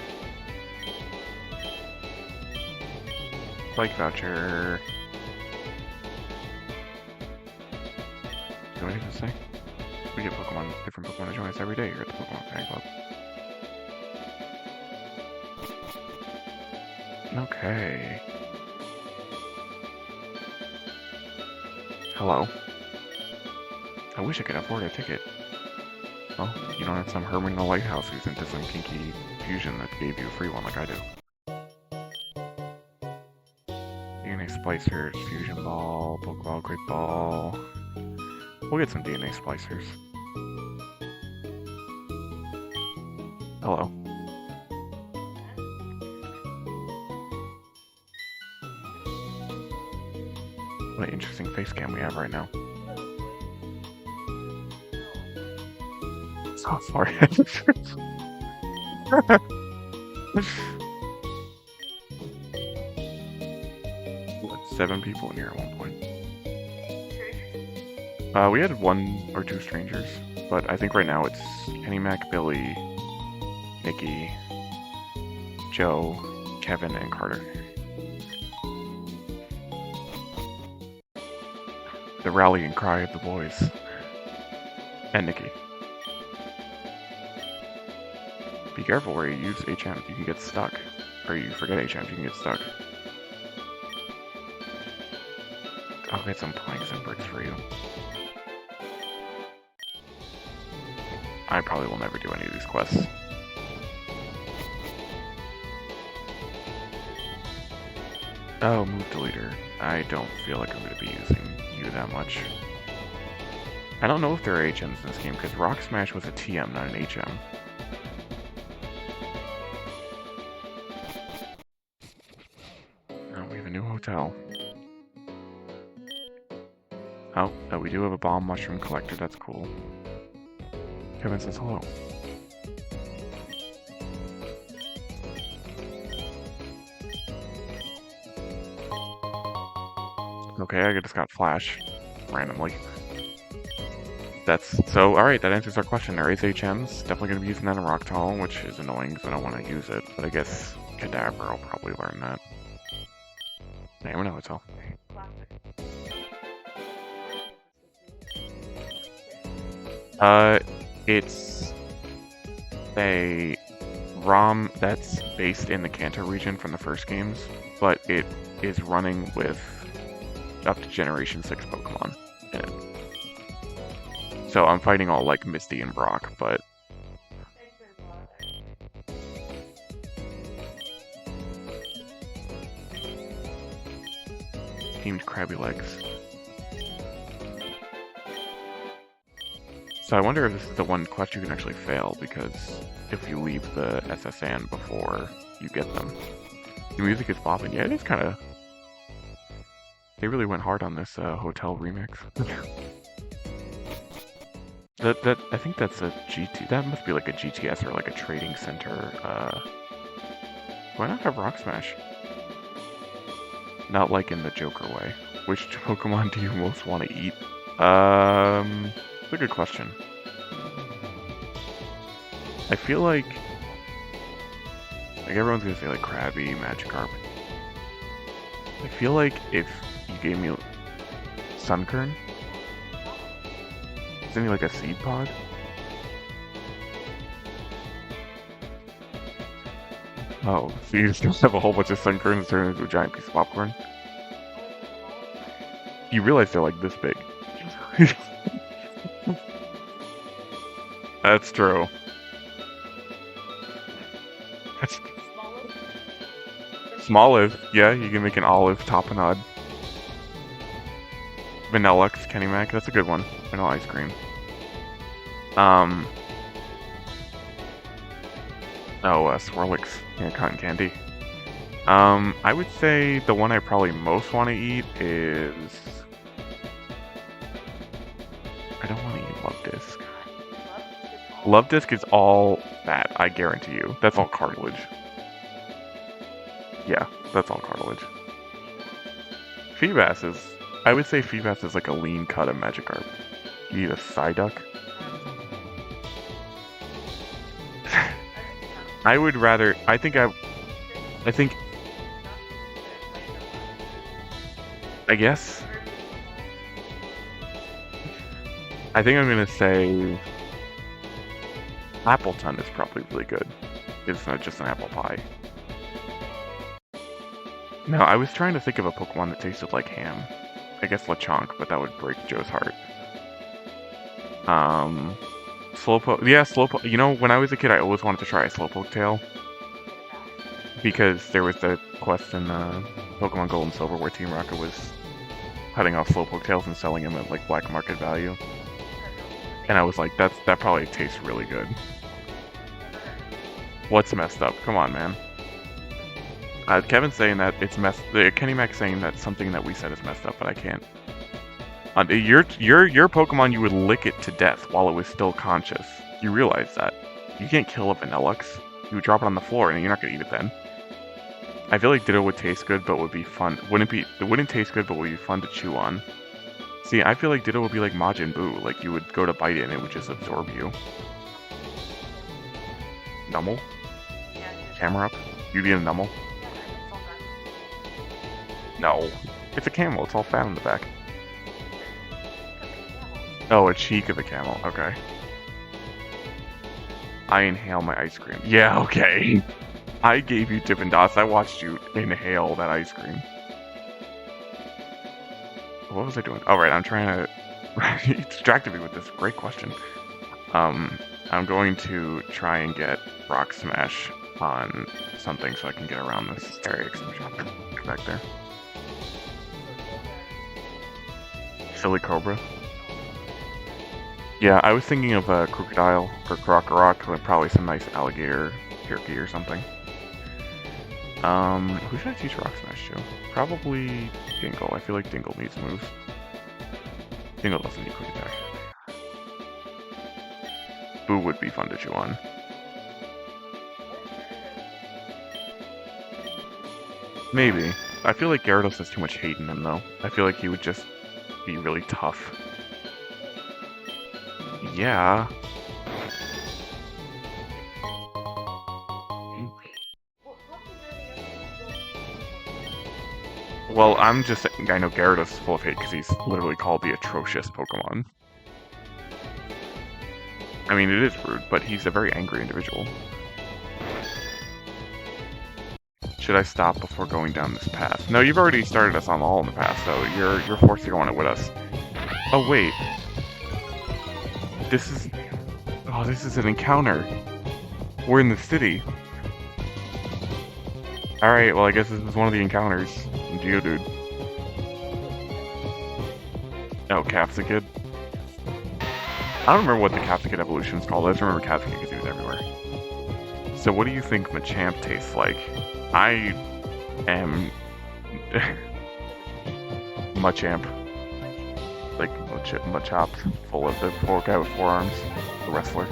Bike voucher. Do I need to say? We get different Pokemon to join us every day here at the Pokemon Fan Club. Okay. Hello. I wish I could afford a ticket. Well, you don't have some hermit in the lighthouse who's into some kinky fusion that gave you a free one like I do. DNA Splicers, Fusion Ball, Pokeball, Great Ball. We'll get some DNA Splicers. Hello. What an interesting face cam we have right now. So far. What, 7 people in here at one point. We had 1 or 2 strangers, but I think right now it's Kenny Mac, Billy, Nikki, Joe, Kevin, and Carter. The rallying cry of the boys. And Nikki. Be careful where you use HMs, you can get stuck. Or you forget HMs, you can get stuck. I'll get some planks and bricks for you. I probably will never do any of these quests. Oh, move deleter. I don't feel like I'm going to be using you that much. I don't know if there are HMs in this game, because Rock Smash was a TM, not an HM. Oh, we have a new hotel. Oh, we do have a bomb mushroom collector, that's cool. Kevin says hello. Okay, I just got Flash randomly. Alright, that answers our question. There is HMs. Definitely going to be using that in Rocktal, which is annoying because I don't want to use it. But I guess Cadaver will probably learn that. Name an hotel. It's a ROM that's based in the Kanto region from the first games, but it is running with up to Generation 6 Pokemon in it. So I'm fighting all like Misty and Brock, but... Teamed Krabby Legs. So I wonder if this is the one quest you can actually fail, because if you leave the SSN before you get them. The music is bopping. Yeah, it is kind of... They really went hard on this hotel remix. I think that's a GT... That must be like a GTS or like a trading center. Why not have Rock Smash? Not like in the Joker way. Which Pokemon do you most want to eat? That's a good question. I feel like everyone's gonna say like Krabby, Magikarp. I feel like if you gave me Sunkern, isn't he like a seed pod? Oh, so you just have a whole bunch of Sunkerns turn into a giant piece of popcorn? You realize they're like this big. That's true. Smoliv, yeah, you can make an olive tapenade. Vanillux, Kenny Mac, that's a good one. Vanilla ice cream. Swirlix, yeah, cotton candy. I would say the one I probably most want to eat is... I don't want to eat Love Disc. Love Disc is all fat, I guarantee you. That's all cartilage. Yeah, that's all cartilage. Feebas is... I would say Feebas is like a lean cut of Magikarp. You eat a Psyduck. I would rather... I think... I guess... I think I'm gonna say... Appleton is probably really good. It's not just an apple pie. No, I was trying to think of a Pokemon that tasted like ham. I guess Lechonk, but that would break Joe's heart. Slowpoke. Yeah, Slowpoke. You know, when I was a kid, I always wanted to try a Slowpoke tail. Because there was the quest in Pokemon Gold and Silver where Team Rocket was cutting off Slowpoke tails and selling them at like black market value. And I was like, that probably tastes really good. What's messed up? Come on, man. Kevin's saying that it's messed. Kenny Mac's saying that something that we said is messed up, but I can't. Your Pokemon, you would lick it to death while it was still conscious. You realize that? You can't kill a Vanillux. You would drop it on the floor, and you're not gonna eat it then. I feel like Ditto would taste good, but would be fun. It wouldn't taste good, but would be fun to chew on. See, I feel like Ditto would be like Majin Buu. Like you would go to bite it, and it would just absorb you. Nummel? Camerupt? You'd eat a Nummel? No. It's a camel. It's all fat on the back. Oh, a cheek of a camel. Okay. I inhale my ice cream. Yeah, okay. I gave you Dippin' Dots. I watched you inhale that ice cream. What was I doing? Oh, right. I'm trying to... You distracted me with this. Great question. I'm going to try and get Rock Smash on something so I can get around this area. Get back there. Silly Cobra. Yeah, I was thinking of a Crocodile or Crocorock with probably some nice alligator jerky or something. Who should I teach Rock Smash to? Probably Dingle. I feel like Dingle needs moves. Dingle doesn't need quick attack. Boo would be fun to chew on. Maybe. I feel like Gyarados has too much hate in him, though. I feel like he would just be really tough. Yeah. Well, I'm just saying, I know Gyarados is full of hate because he's literally called the atrocious Pokemon. I mean, it is rude, but he's a very angry individual. Should I stop before going down this path? No, you've already started us on the hall in the past, so you're forced to go on it with us. Oh, wait. This is... Oh, this is an encounter. We're in the city. Alright, well, I guess this is one of the encounters. Geodude. Oh, Cap's a kid? I don't remember what the Capsicum evolution is called. I just remember Capsicum because he was everywhere. So what do you think Machamp tastes like? I am Machamp. Like Machop, full of the poor guy with 4 arms, the wrestler.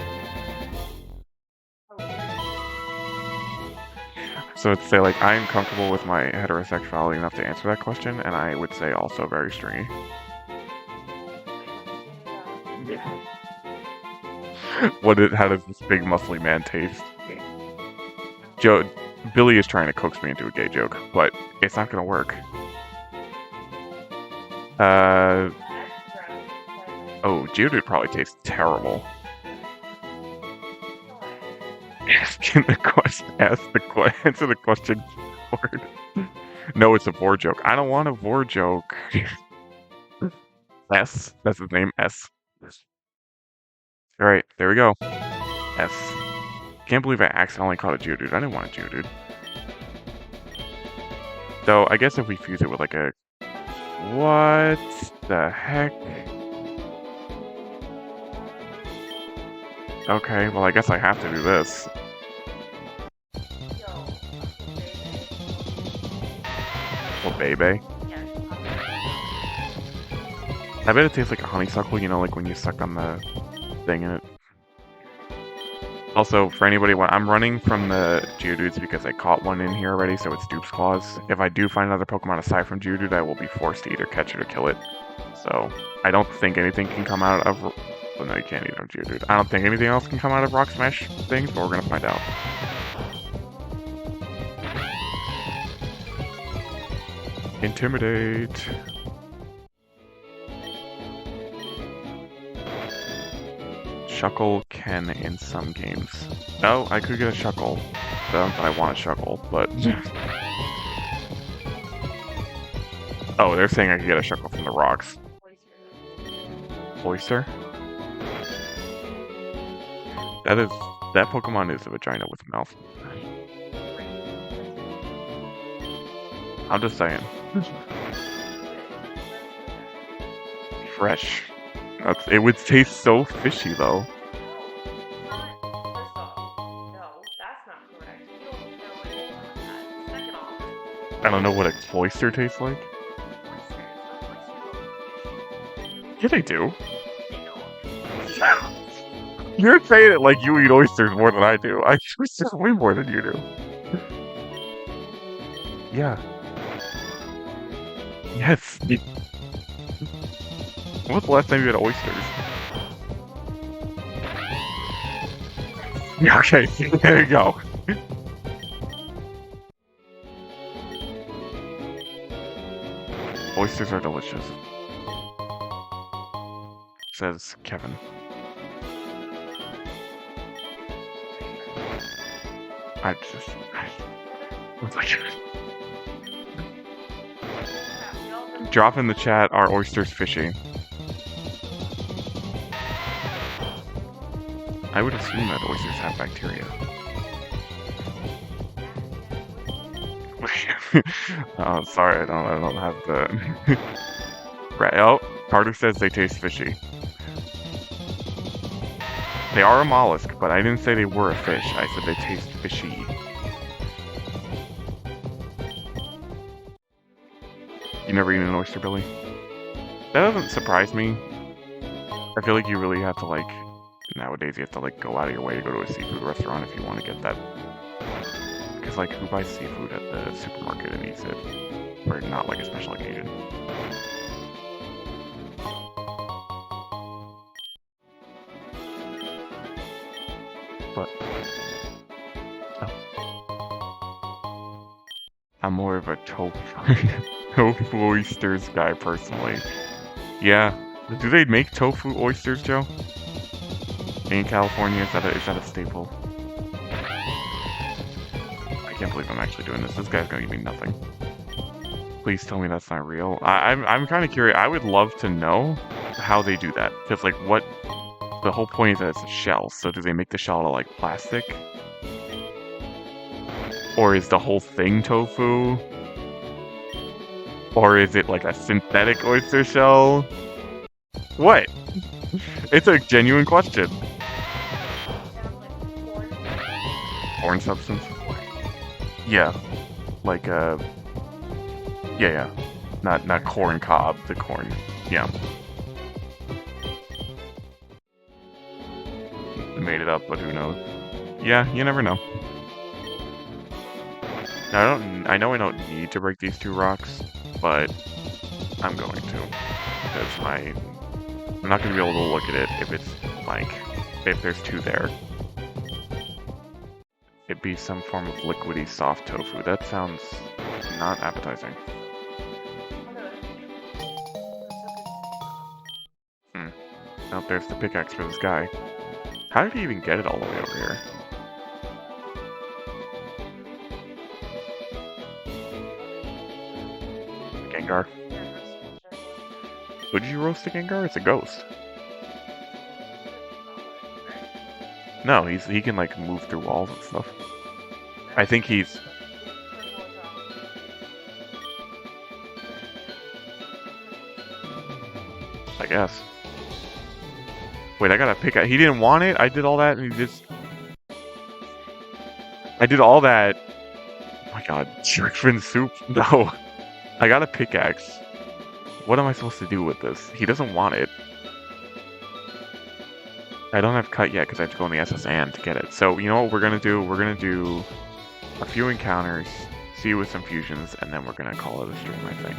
So it'd say like I am comfortable with my heterosexuality enough to answer that question, and I would say also very stringy. How does this big muscly man taste? Billy is trying to coax me into a gay joke, but it's not gonna work. Oh, Geodude probably tastes terrible. Answer the question. Word. No, it's a vor joke. I don't want a vor joke. S. That's his name. S. Alright, there we go. S. Can't believe I accidentally caught a Geodude. I didn't want a Geodude. Though, I guess if we fuse it with like a... What the heck? Okay, well I guess I have to do this. Oh, baby. I bet it tastes like a honeysuckle, you know, like when you suck on the thing in it. Also, for anybody, I'm running from the Geodudes because I caught one in here already, so it's Dupe's Claws. If I do find another Pokemon aside from Geodude, I will be forced to either catch it or kill it. So, I don't think anything can come out of... Well, no, you can't eat on Geodude. I don't think anything else can come out of Rock Smash things, but we're gonna find out. Intimidate. Shuckle can in some games. No, I could get a Shuckle. Not that I want a Shuckle, but... Oh, they're saying I could get a Shuckle from the rocks. Oyster? That Pokemon is a vagina with a mouth. I'm just saying. Fresh. It would taste so fishy, though. I don't know what a cloister tastes like. Yeah, they do. You're saying it like you eat oysters more than I do. I eat oysters way more than you do. Yeah. Yes. When was the last time you had oysters? Okay, there you go. Oysters are delicious. Says Kevin. Drop in the chat, are oysters fishy? I would assume that oysters have bacteria. Oh, sorry, I don't have the... Right, oh, Carter says they taste fishy. They are a mollusk, but I didn't say they were a fish. I said they taste fishy. You never eaten an oyster, Billy? That doesn't surprise me. I feel like you really have to, like... Nowadays, you have to, like, go out of your way to go to a seafood restaurant if you want to get that. Because, like, who buys seafood at the supermarket and eats it? For not, like, a special occasion. But... Oh. I'm more of a tofu oysters guy, personally. Yeah. Do they make tofu oysters, Joe? In California, is that a staple? I can't believe I'm actually doing this. This guy's gonna give me nothing. Please tell me that's not real. I'm kind of curious. I would love to know how they do that. Because, like, what... The whole point is that it's a shell. So do they make the shell out of, like, plastic? Or is the whole thing tofu? Or is it, like, a synthetic oyster shell? What? It's a genuine question. Corn substance? Yeah. Like, yeah. Not corn cob, the corn. Yeah. Made it up, but who knows? Yeah, you never know. Now, I know I don't need to break these 2 rocks, but I'm going to. Because I'm not going to be able to look at it if it's, like, if there's 2 there. It'd be some form of liquidy soft tofu. That sounds not appetizing. Oh, there's the pickaxe for this guy. How did he even get it all the way over here? Gengar. Would you roast a Gengar? It's a ghost. No, he can like move through walls and stuff. I think he's... I guess. Wait, I got a pickaxe. He didn't want it? I did all that and he just... I did all that. Oh my god, shark fin soup? No. I got a pickaxe. What am I supposed to do with this? He doesn't want it. I don't have cut yet because I have to go in the SSN to get it. So, you know what we're going to do? We're going to do a few encounters, see with some fusions, and then we're going to call it a stream, I think.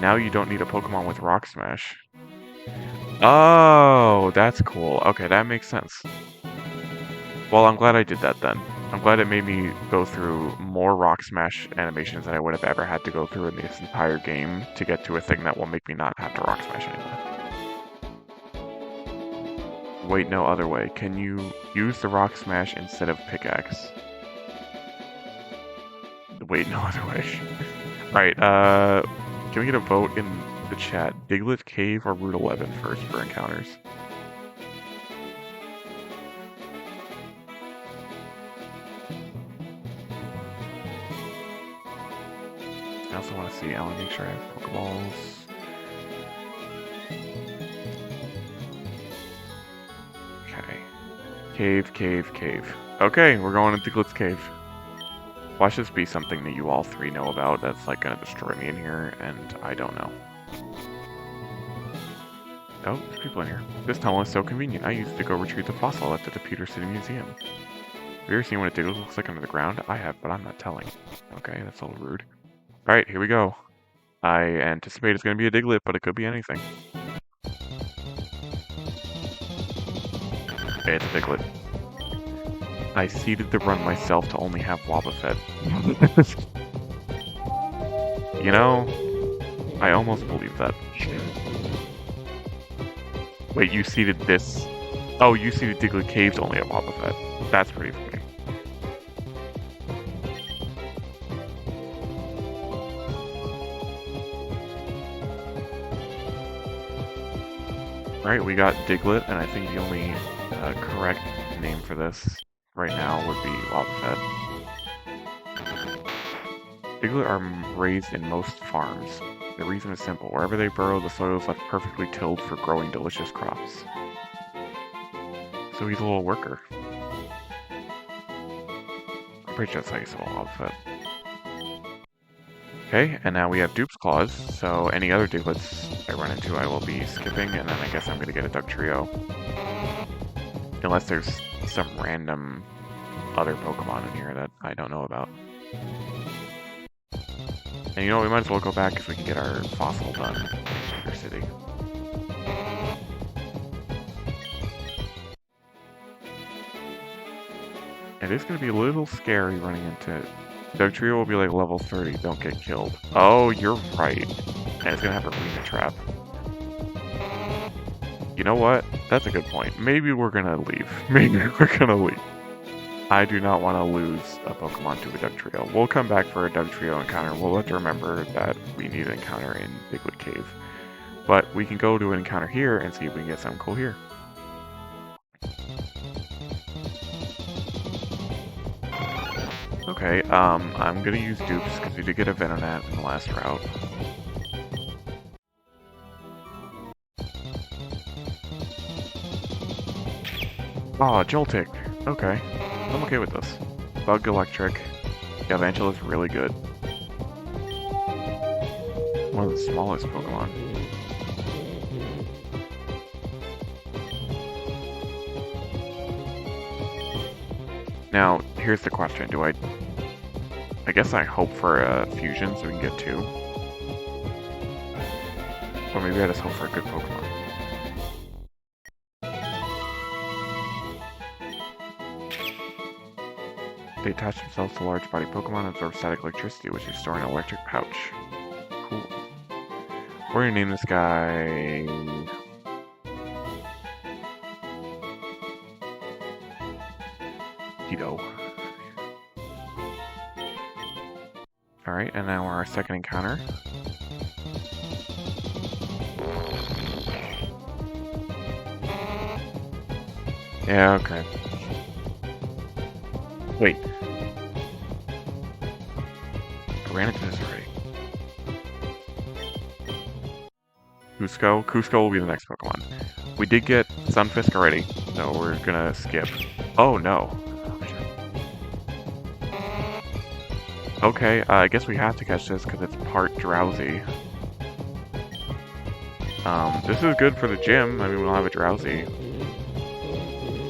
Now you don't need a Pokemon with Rock Smash. Oh, that's cool. Okay, that makes sense. Well, I'm glad I did that then. I'm glad it made me go through more Rock Smash animations than I would have ever had to go through in this entire game to get to a thing that will make me not have to Rock Smash anymore. Wait, no other way. Can you use the Rock Smash instead of Pickaxe? Wait, no other way. Alright, can we get a vote in the chat? Diglett, Cave, or Route 11 first for encounters? I also want to see, I want to make sure I have Pokeballs. Cave. Okay, we're going to Diglett's Cave. Watch this be something that you all 3 know about that's like gonna destroy me in here, and I don't know. Oh, there's people in here. This tunnel is so convenient. I used it to go retrieve the fossil left at the Pewter City Museum. Have you ever seen what a Diglett looks like under the ground? I have, but I'm not telling. Okay, that's a little rude. Alright, here we go. I anticipate it's gonna be a Diglett, but it could be anything. Okay, it's a Diglett. I seeded the run myself to only have Wobbuffet. You know, I almost believe that. Wait, you seeded this? Oh, you seeded Diglett Cave to only have Wobbuffet. That's pretty funny. Alright, we got Diglett, and I think the only correct name for this right now would be Wobbuffet. Diglett are raised in most farms. The reason is simple. Wherever they burrow, the soil is left perfectly tilled for growing delicious crops. So he's a little worker. I'm pretty sure that's how you spell Wobbuffet. Okay, and now we have Dupe's Claws, so any other Digletts I run into I will be skipping, and then I guess I'm going to get a Dugtrio. Unless there's some random other Pokemon in here that I don't know about. And you know what, we might as well go back if we can get our fossil done in Pewter City. It is going to be a little scary running into it. Dugtrio will be like level 30, don't get killed. Oh, you're right. And it's going to have a Arena Trap. You know what? That's a good point. Maybe we're going to leave. Maybe we're going to leave. I do not want to lose a Pokemon to a Dugtrio. We'll come back for a Dugtrio encounter. We'll have to remember that we need an encounter in Diglett Cave. But we can go to an encounter here and see if we can get something cool here. Okay, I'm gonna use Dupes because we did get a Venonat in the last route. Oh, Joltik. Okay. I'm okay with this. Bug Electric. Yeah, Vangela's really good. One of the smallest Pokemon. Now, here's the question. I guess I hope for a fusion so we can get 2. Or maybe I just hope for a good Pokemon. They attach themselves to large body Pokemon and absorb static electricity, which is stored in an electric pouch. Cool. We're gonna name this guy... Hito. Alright, and now our second encounter. Yeah, okay. Wait. I ran into this already. Cusco? Cusco will be the next Pokemon. We did get Sunfisk already, so we're gonna skip. Oh no. Okay, I guess we have to catch this because it's part drowsy. This is good for the gym. I mean, we'll have a drowsy.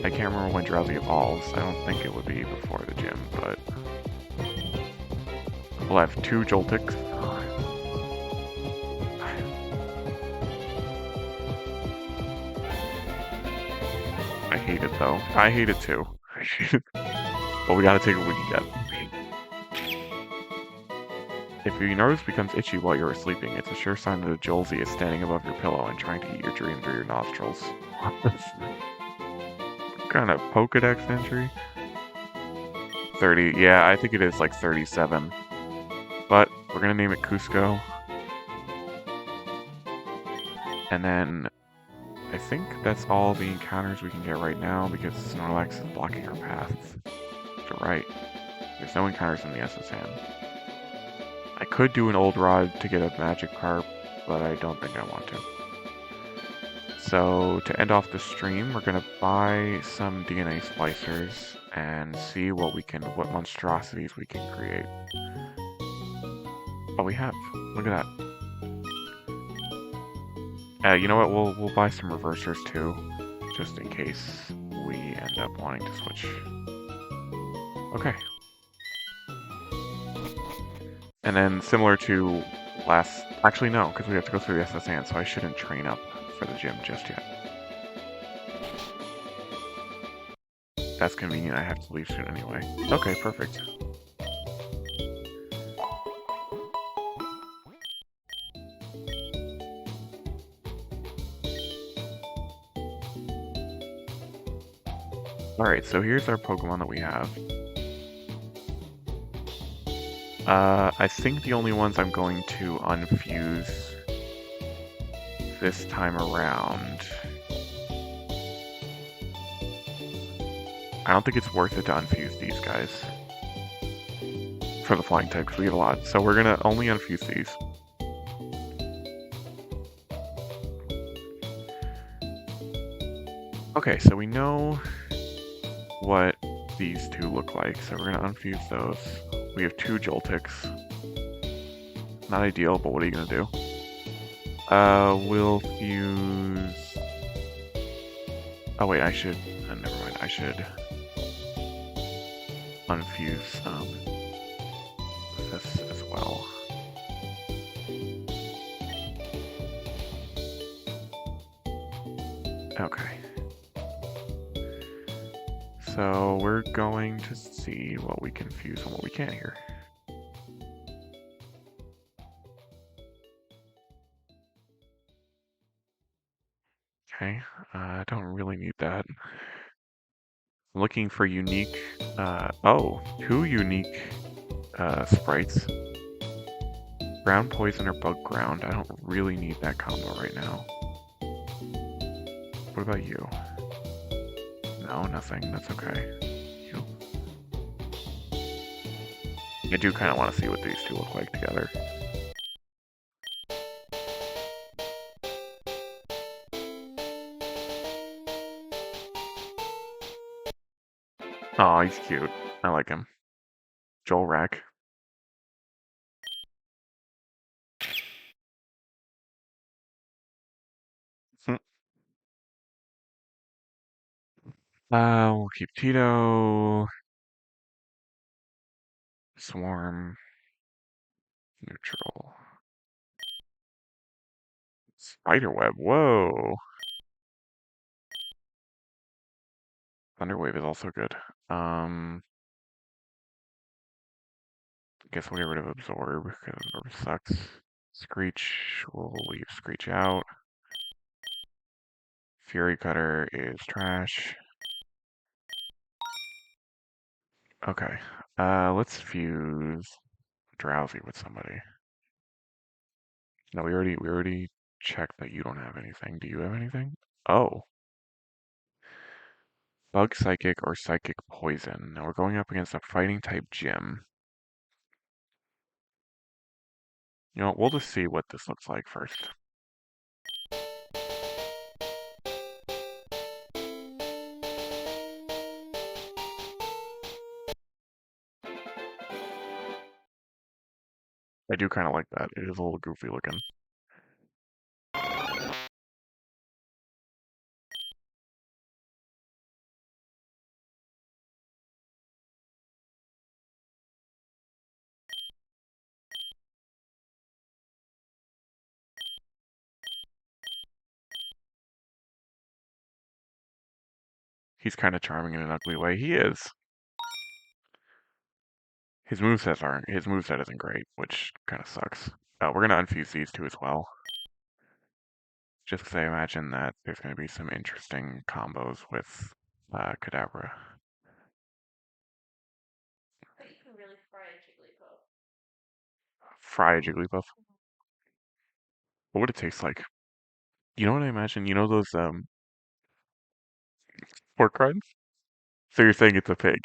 I can't remember when drowsy evolves. I don't think it would be before the gym, but... We'll have 2 Joltiks. I hate it though. I hate it too. But we gotta take what we can get. If your nose becomes itchy while you're sleeping, it's a sure sign that a Jolzy is standing above your pillow and trying to eat your dream through your nostrils. What kind of Pokedex entry? 30. Yeah, I think it is like 37. But we're gonna name it Cusco. And then I think that's all the encounters we can get right now because Snorlax is blocking our paths. You're right. There's no encounters in the SSN. I could do an old rod to get a Magikarp, but I don't think I want to. So to end off the stream, we're gonna buy some DNA splicers and see what monstrosities we can create. Oh, we have. Look at that. You know what? We'll buy some reversers too, just in case we end up wanting to switch. Okay. And then similar to last... Actually, no, because we have to go through the SSN, so I shouldn't train up for the gym just yet. That's convenient, I have to leave soon anyway. Okay, perfect. Alright, so here's our Pokemon that we have. I think the only ones I'm going to unfuse this time around... I don't think it's worth it to unfuse these guys. For the flying type, because we get a lot. So we're gonna only unfuse these. Okay, so we know what these 2 look like, so we're gonna unfuse those. We have 2 Joltiks. Not ideal, but what are you gonna do? We'll fuse... Oh wait, I should... never mind, I should... unfuse this as well. Okay. So we're going to see what we can fuse and what we can't here. Okay, I don't really need that. I'm looking for unique, oh, 2 unique sprites. Ground Poison or Bug Ground. I don't really need that combo right now. What about you? No, nothing. That's okay. You. I do kind of want to see what these 2 look like together. Oh, he's cute. I like him. Joel Rack. Hmm. We'll keep Tito. Swarm. Neutral. Spiderweb. Whoa. Thunderwave is also good. Guess we'll get rid of Absorb because Absorb sucks. Screech. We'll leave Screech out. Fury Cutter is trash. Okay. Let's fuse Drowsy with somebody. No, we already checked that you don't have anything. Do you have anything? Oh, Bug Psychic or Psychic Poison. Now we're going up against a fighting type gym. You know, we'll just see what this looks like first. I do kind of like that. It is a little goofy looking. He's kind of charming in an ugly way. He is. His moveset isn't great, which kind of sucks. We're gonna unfuse these two as well. Just because I imagine that there's gonna be some interesting combos with Kadabra. Fry a Jigglypuff. What would it taste like? You know what I imagine? You know those pork rinds? So you're saying it's a pig?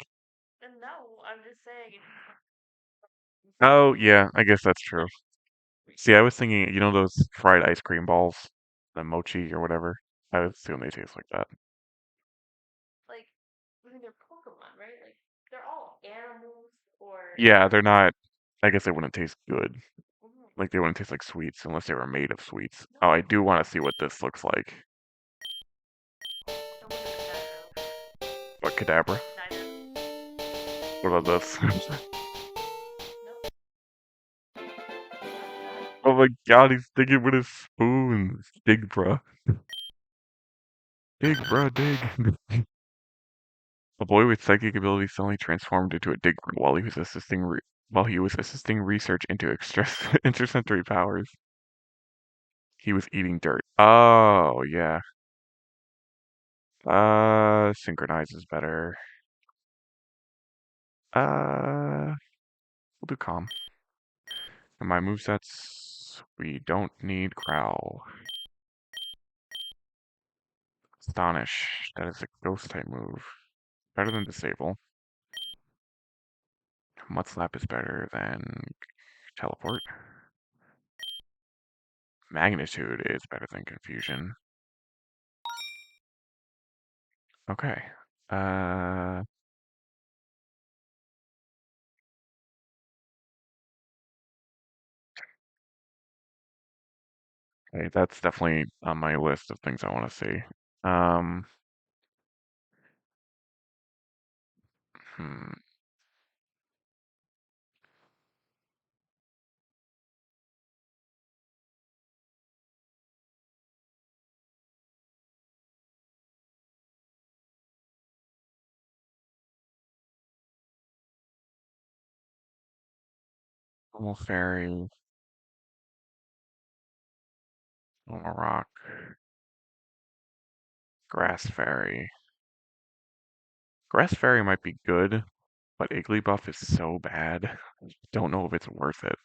Oh yeah, I guess that's true. See, I was thinking, you know those fried ice cream balls, the mochi or whatever. I would assume they taste like that. Yeah, they're not. I guess they wouldn't taste good. Like they wouldn't taste like sweets unless they were made of sweets. Oh, I do want to see what this looks like. What Kadabra? What about this? Oh my god, he's digging with his spoon. Dig, bruh. Dig, bruh, dig. A boy with psychic abilities suddenly transformed into a digger while he was assisting research into extrasensory powers. He was eating dirt. Oh yeah. Synchronize is better. We'll do calm. And my movesets, we don't need growl. Astonish. That is a ghost type move. Better than disable. Mud slap is better than teleport. Magnitude is better than confusion. Okay. Uh, okay, that's definitely on my list of things I want to see. Um, hmm. Normal fairy, normal rock, grass fairy. Grass fairy might be good, but Igglybuff is so bad. Don't know if it's worth it.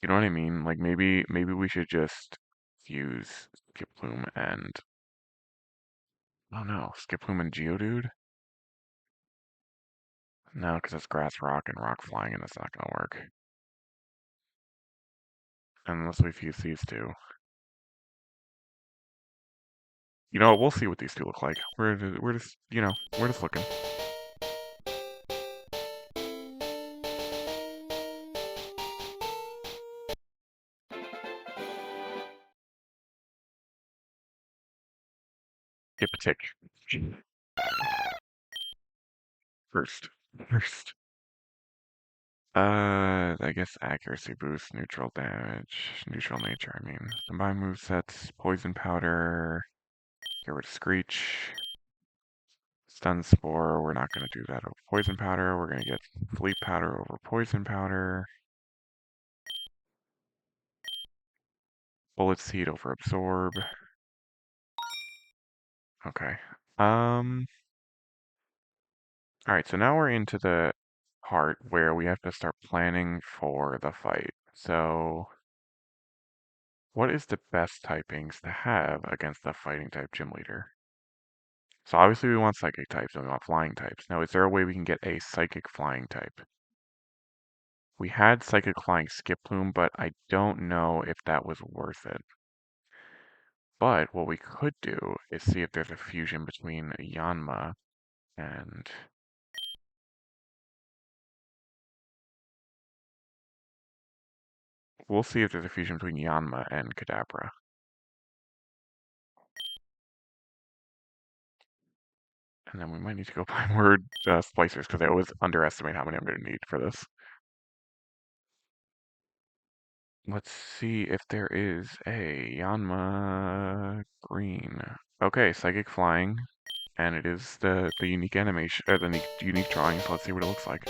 You know what I mean? Like maybe we should just use Skiploom and oh no, Skiploom and Geodude? No, because it's grass rock and rock flying and that's not gonna work. Unless we fuse these two. You know what? We'll see what these two look like. We're just, we're just looking. Hypnotic. First. First. I guess accuracy boost, neutral damage, neutral nature, I mean. Combined movesets, poison powder, get rid of Screech, stun spore, we're not going to do that over poison powder, we're going to get sleep powder over poison powder, bullet seed over absorb. Okay. Alright, so now we're into the part where we have to start planning for the fight. So, what is the best typings to have against the fighting type gym leader? So obviously we want psychic types and we want flying types. Now, is there a way we can get a psychic flying type? We had psychic flying Skip Plume, but I don't know if that was worth it. But what we could do is see if there's a fusion between Yanma and... We'll see if there's a fusion between Yanma and Kadabra. And then we might need to go buy more splicers because I always underestimate how many I'm going to need for this. Let's see if there is a Yanma green. Okay, Psychic Flying, and it is the unique animation, or the unique drawing, so let's see what it looks like.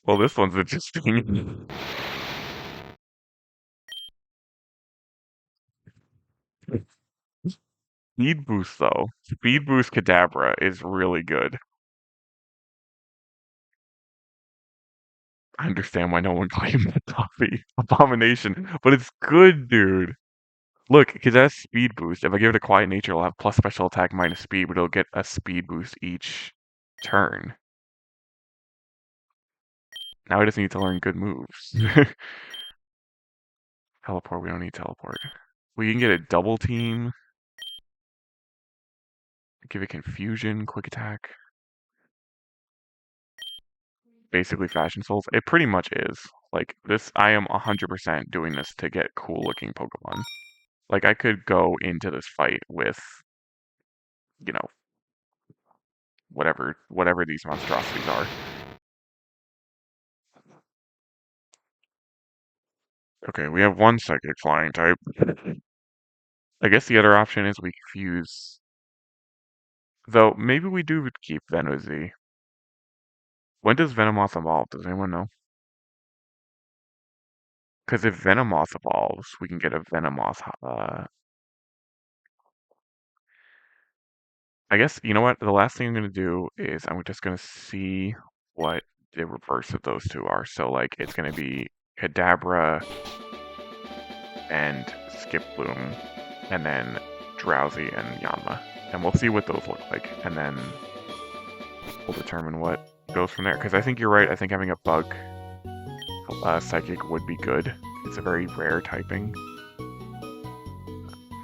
Well, this one's interesting. Speed Boost, though. Speed Boost Kadabra is really good. I understand why no one claimed that coffee. Abomination. But it's good, dude. Look, because that's speed boost. If I give it a quiet nature, it'll have plus special attack minus speed, but it'll get a speed boost each turn. Now he doesn't need to learn good moves. Teleport, we don't need teleport. We can get a double team. Give it confusion, quick attack. Basically fashion souls. It pretty much is. Like, this, I am 100% doing this to get cool looking Pokemon. Like, I could go into this fight with, you know, whatever these monstrosities are. Okay, we have one psychic flying type. I guess the other option is we fuse. Though, maybe we do keep Venozy. When does Venomoth evolve? Does anyone know? Because if Venomoth evolves, we can get a Venomoth. I guess, you know what? The last thing I'm going to do is I'm just going to see what the reverse of those two are. So, like, it's going to be Kadabra and Skip Bloom, and then Drowsy and Yanma. And we'll see what those look like. And then we'll determine what goes from there. Because I think you're right. I think having a bug psychic would be good. It's a very rare typing.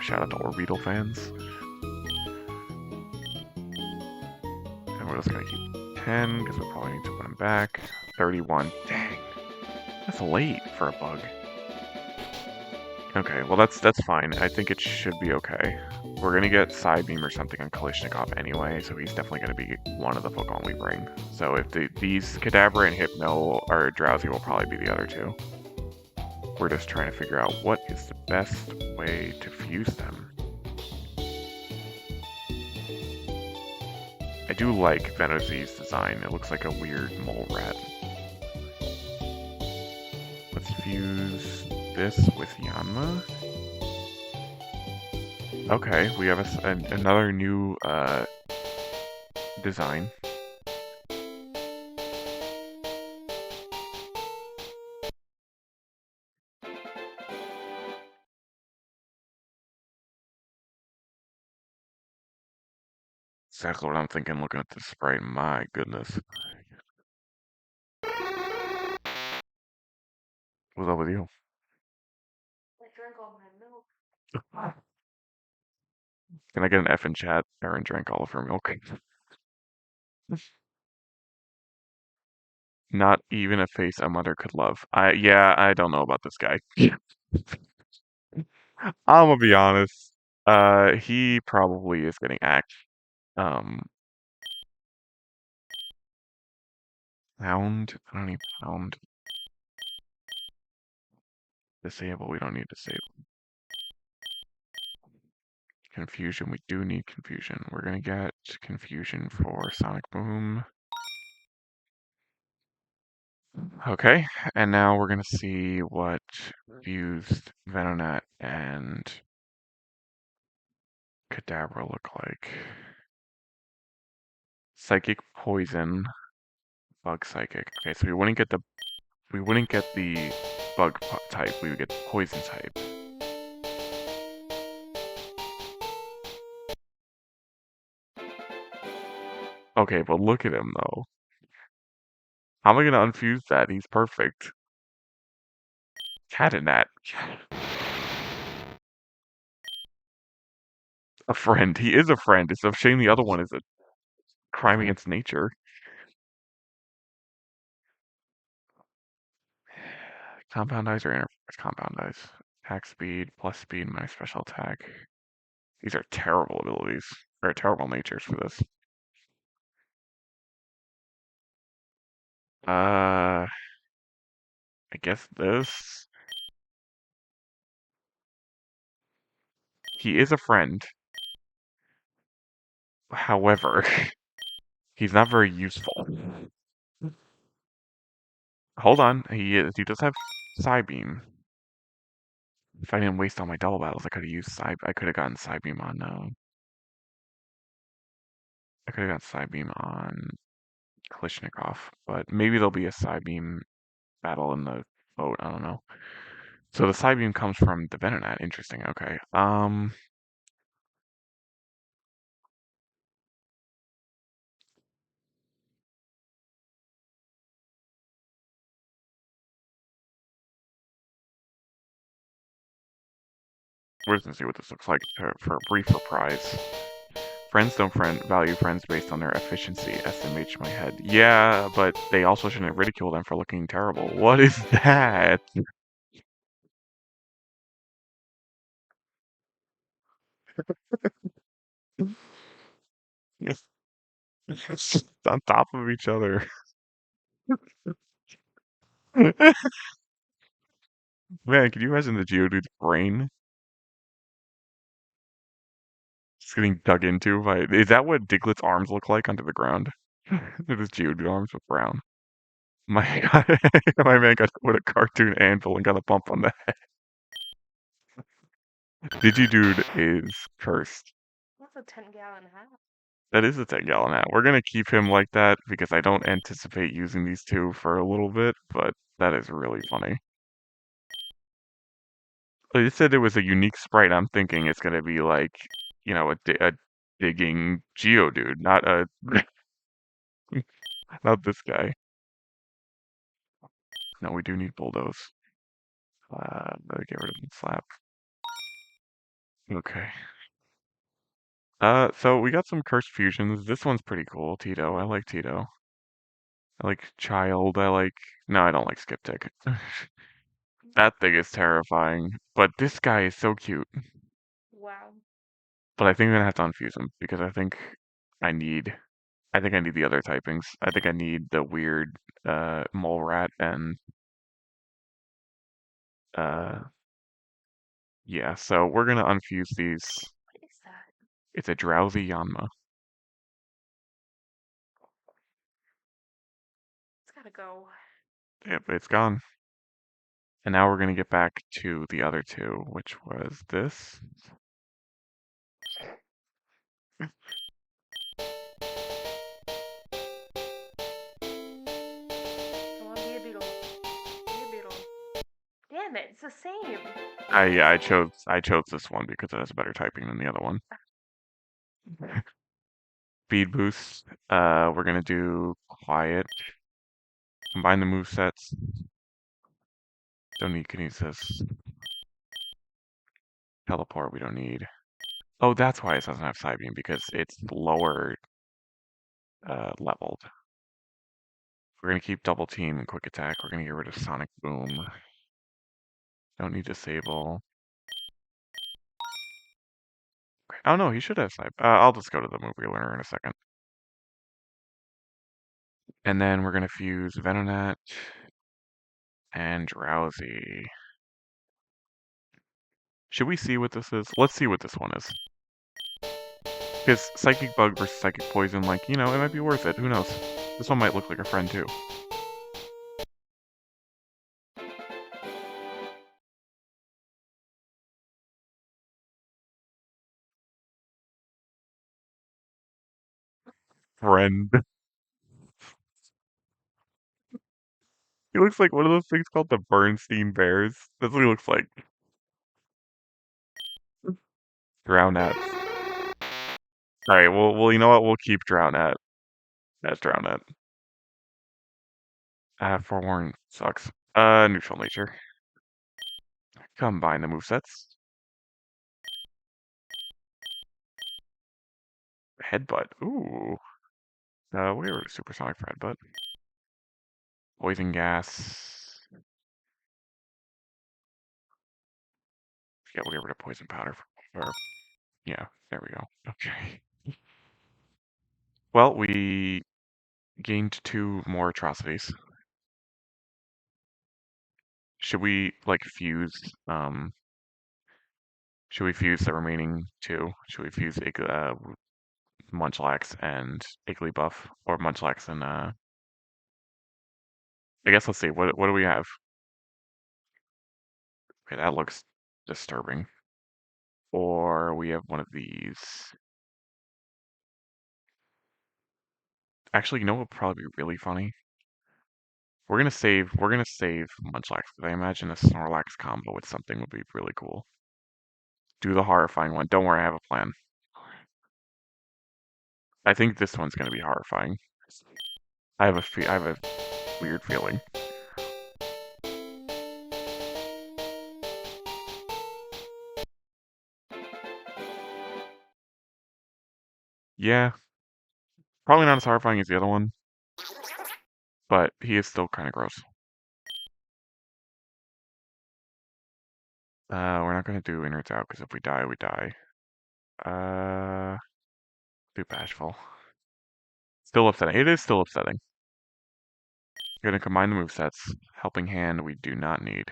Shout out to Orbeetle fans. And we're just gonna keep 10 because we'll probably need to put them back. 31. Dang, that's late for a bug. Okay, well that's fine. I think it should be okay. We're gonna get Psybeam or something on Kalishnikov anyway, so he's definitely gonna be one of the Pokemon we bring. So if these Kadabra and Hypno or Drowsy will probably be the other two. We're just trying to figure out what is the best way to fuse them. I do like Venozy's design. It looks like a weird mole rat. Let's fuse this with Yanma. Okay, we have another new design. exactly what I'm thinking looking at this sprite. My goodness. What's up with you? Can I get an F in chat? Erin drank all of her milk. Not even a face a mother could love. Yeah, I don't know about this guy. I'm gonna be honest. He probably is getting axed. Um, Pound. I don't need pound. Disable. We don't need disable. Confusion. We do need confusion. We're gonna get confusion for Sonic Boom. Okay, and now we're gonna see what fused Venonat and Kadabra look like. Psychic Poison, Bug Psychic. Okay, so we wouldn't get the type. We would get the Poison type. Okay, but look at him though. How am I gonna unfuse that? He's perfect. Catanat. A friend. He is a friend. It's a shame the other one is a crime against nature. Compound eyes or interface compound eyes. Attack speed, plus speed, minus special attack. These are terrible abilities. Or terrible natures for this. I guess this. He is a friend. However, he's not very useful. Hold on, he does have Psybeam. If I didn't waste all my double battles, I could have used I could have gotten Psybeam on I could have gotten Psybeam on Klishnikov, but maybe there'll be a Psybeam battle in the boat, I don't know. So the Psybeam comes from the Venonat. Interesting, okay. We're just gonna see what this looks like for a brief reprise. Friends don't value friends based on their efficiency. SMH my head. Yeah, but they also shouldn't ridicule them for looking terrible. What is that? It's on top of each other. Man, can you imagine the Geodude's brain just getting dug into by... Is that what Diglett's arms look like under the ground? It is Geodude arms with brown. My god, my man got with a cartoon anvil and got a bump on the head. Digidude is cursed. That's a 10-gallon hat. That is a 10-gallon hat. We're gonna keep him like that because I don't anticipate using these two for a little bit, but that is really funny. They said it was a unique sprite. I'm thinking it's gonna be like, you know, a digging Geodude, not a not this guy. No, we do need bulldoze. Better get rid of the slap. Okay. So we got some cursed fusions. This one's pretty cool, Tito. I like Tito. I like Child. No, I don't like Skip Tick. That thing is terrifying. But this guy is so cute. Wow. But I think I'm gonna have to unfuse him because I need I think I need the other typings. I think I need the weird mole rat and uh yeah, so we're gonna unfuse these. What is that? It's a drowsy Yanma. It's gotta go. Yep, it's gone. And now we're gonna get back to the other two, which was this. I want to be a beetle. Be a beetle. Damn it, it's the same. I chose this one because it has better typing than the other one. Speed boost. We're gonna do quiet. Combine the movesets. Don't need kinesis. Teleport we don't need. Oh, that's why it doesn't have side beam, because it's lower leveled. We're gonna keep double team and quick attack. We're gonna get rid of sonic boom. Don't need disable. Oh no, he should have side. I'll just go to the movie learner in a second. And then we're gonna fuse Venonat and Drowsy. Should we see what this is? Let's see what this one is. Because Psychic Bug versus Psychic Poison, like, you know, it might be worth it. Who knows? This one might look like a friend too. Friend. He looks like one of those things called the Bernstein Bears. That's what he looks like. Drownat. Alright, well, you know what? We'll keep Drownat. That's Drownat. Forewarn sucks. Neutral nature. Combine the movesets. Headbutt. Ooh. We were supersonic for headbutt. Poison gas. Yeah, we'll get rid of poison powder. Yeah, there we go. Okay. Well, we gained 2 more atrocities. Should we like fuse? Should we fuse the remaining 2? Should we fuse Munchlax and Igglybuff, or Munchlax and I guess let's see. What do we have? Okay, that looks disturbing. Or we have one of these. Actually, you know what would probably be really funny? We're gonna save Munchlax, because I imagine a Snorlax combo with something would be really cool. Do the horrifying one. Don't worry, I have a plan. I think this one's gonna be horrifying. I have a weird feeling. Yeah, probably not as horrifying as the other one, but he is still kind of gross. We're not gonna do innards out, because if we die, we die. Do bashful. Still upsetting. It is still upsetting. Gonna combine the movesets. Helping hand we do not need.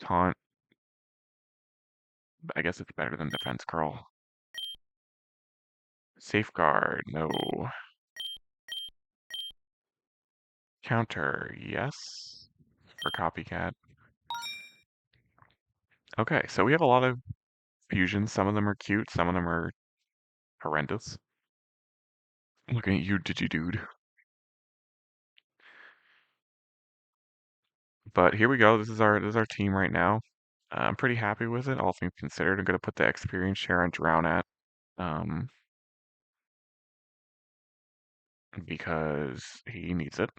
Taunt. I guess it's better than defense curl. Safeguard, no. Counter, yes. For copycat. Okay, so we have a lot of fusions. Some of them are cute, some of them are horrendous. Looking at you, Digidude. But here we go. This is our team right now. I'm pretty happy with it, all things considered. I'm gonna put the experience share on Drownat. Because he needs it.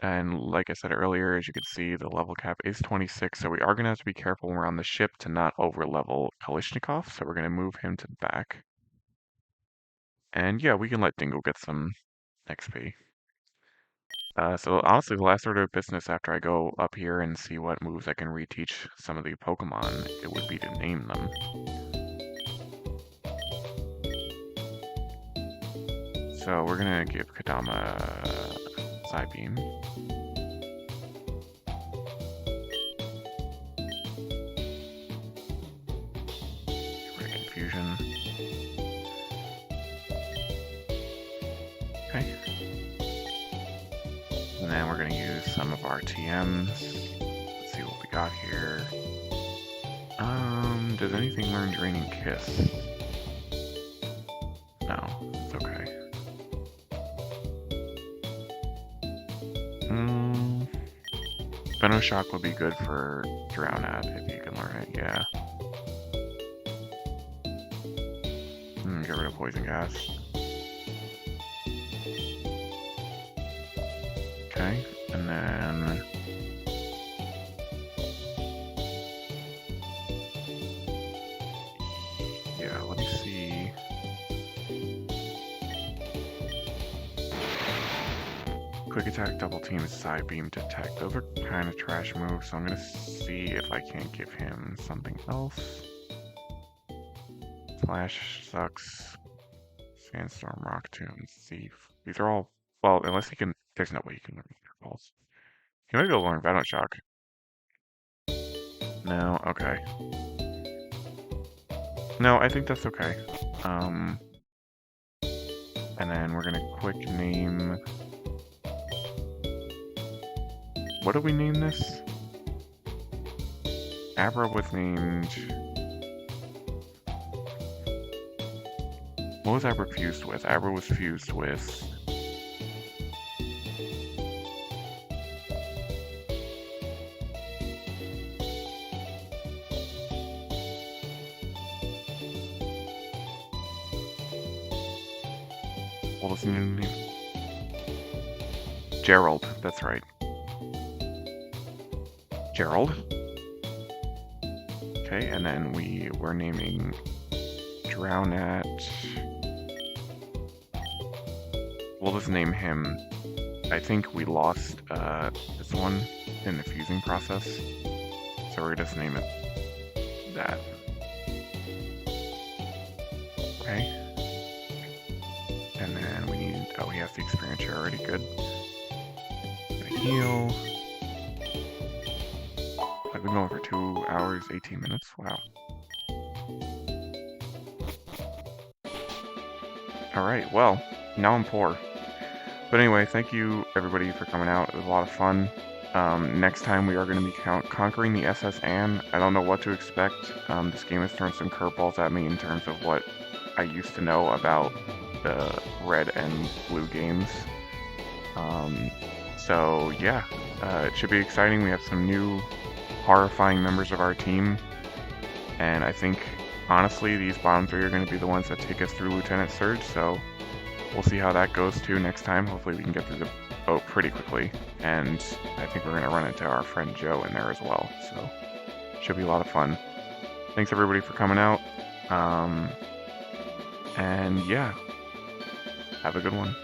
And like I said earlier, as you can see, the level cap is 26, so we are going to have to be careful when we're on the ship to not overlevel Kalishnikov, so we're going to move him to the back. And yeah, we can let Dingle get some XP. So honestly, the last order of business after I go up here and see what moves I can reteach some of the Pokemon, it would be to name them. So we're going to give Kadama Psybeam. Confusion. Okay. And then we're going to use some of our TMs. Let's see what we got here. Does anything learn Draining Kiss? No, it's okay. Venoshock would be good for Drownat if you can learn it, yeah. Get rid of poison gas. Okay, and then... yeah, let me see... Quick attack, double team, side beam, detect. Those are kind of trash moves, so I'm gonna see if I can't give him something else. Flash sucks. Sandstorm, Rock Tomb, Thief. These are all... well, unless he can... there's no way he can learn Fireballs. He might be able to learn Venom Shock. No, okay. No, I think that's okay. And then we're gonna quick name... what do we name this? Abra was named... what was Abra fused with? Abra was fused with... what was the name? Gerald, that's right. Gerald. Okay, and then we were naming Drownat. We'll just name him. I think we lost this one in the fusing process, so we're gonna just name it that. Okay. And then we need... oh, he has the experience here already, good. Gonna heal. I've been going for 2 hours, 18 minutes, wow. Alright, well, now I'm poor. But anyway, thank you everybody for coming out, it was a lot of fun. Next time we are going to be conquering the SS Anne. I don't know what to expect. This game has thrown some curveballs at me in terms of what I used to know about the red and blue games. So yeah, it should be exciting. We have some new horrifying members of our team, and I think honestly these bottom three are going to be the ones that take us through Lieutenant Surge, so we'll see how that goes too next time. Hopefully we can get through the boat pretty quickly, and I think we're going to run into our friend Joe in there as well, so should be a lot of fun. Thanks everybody for coming out, and yeah, have a good one.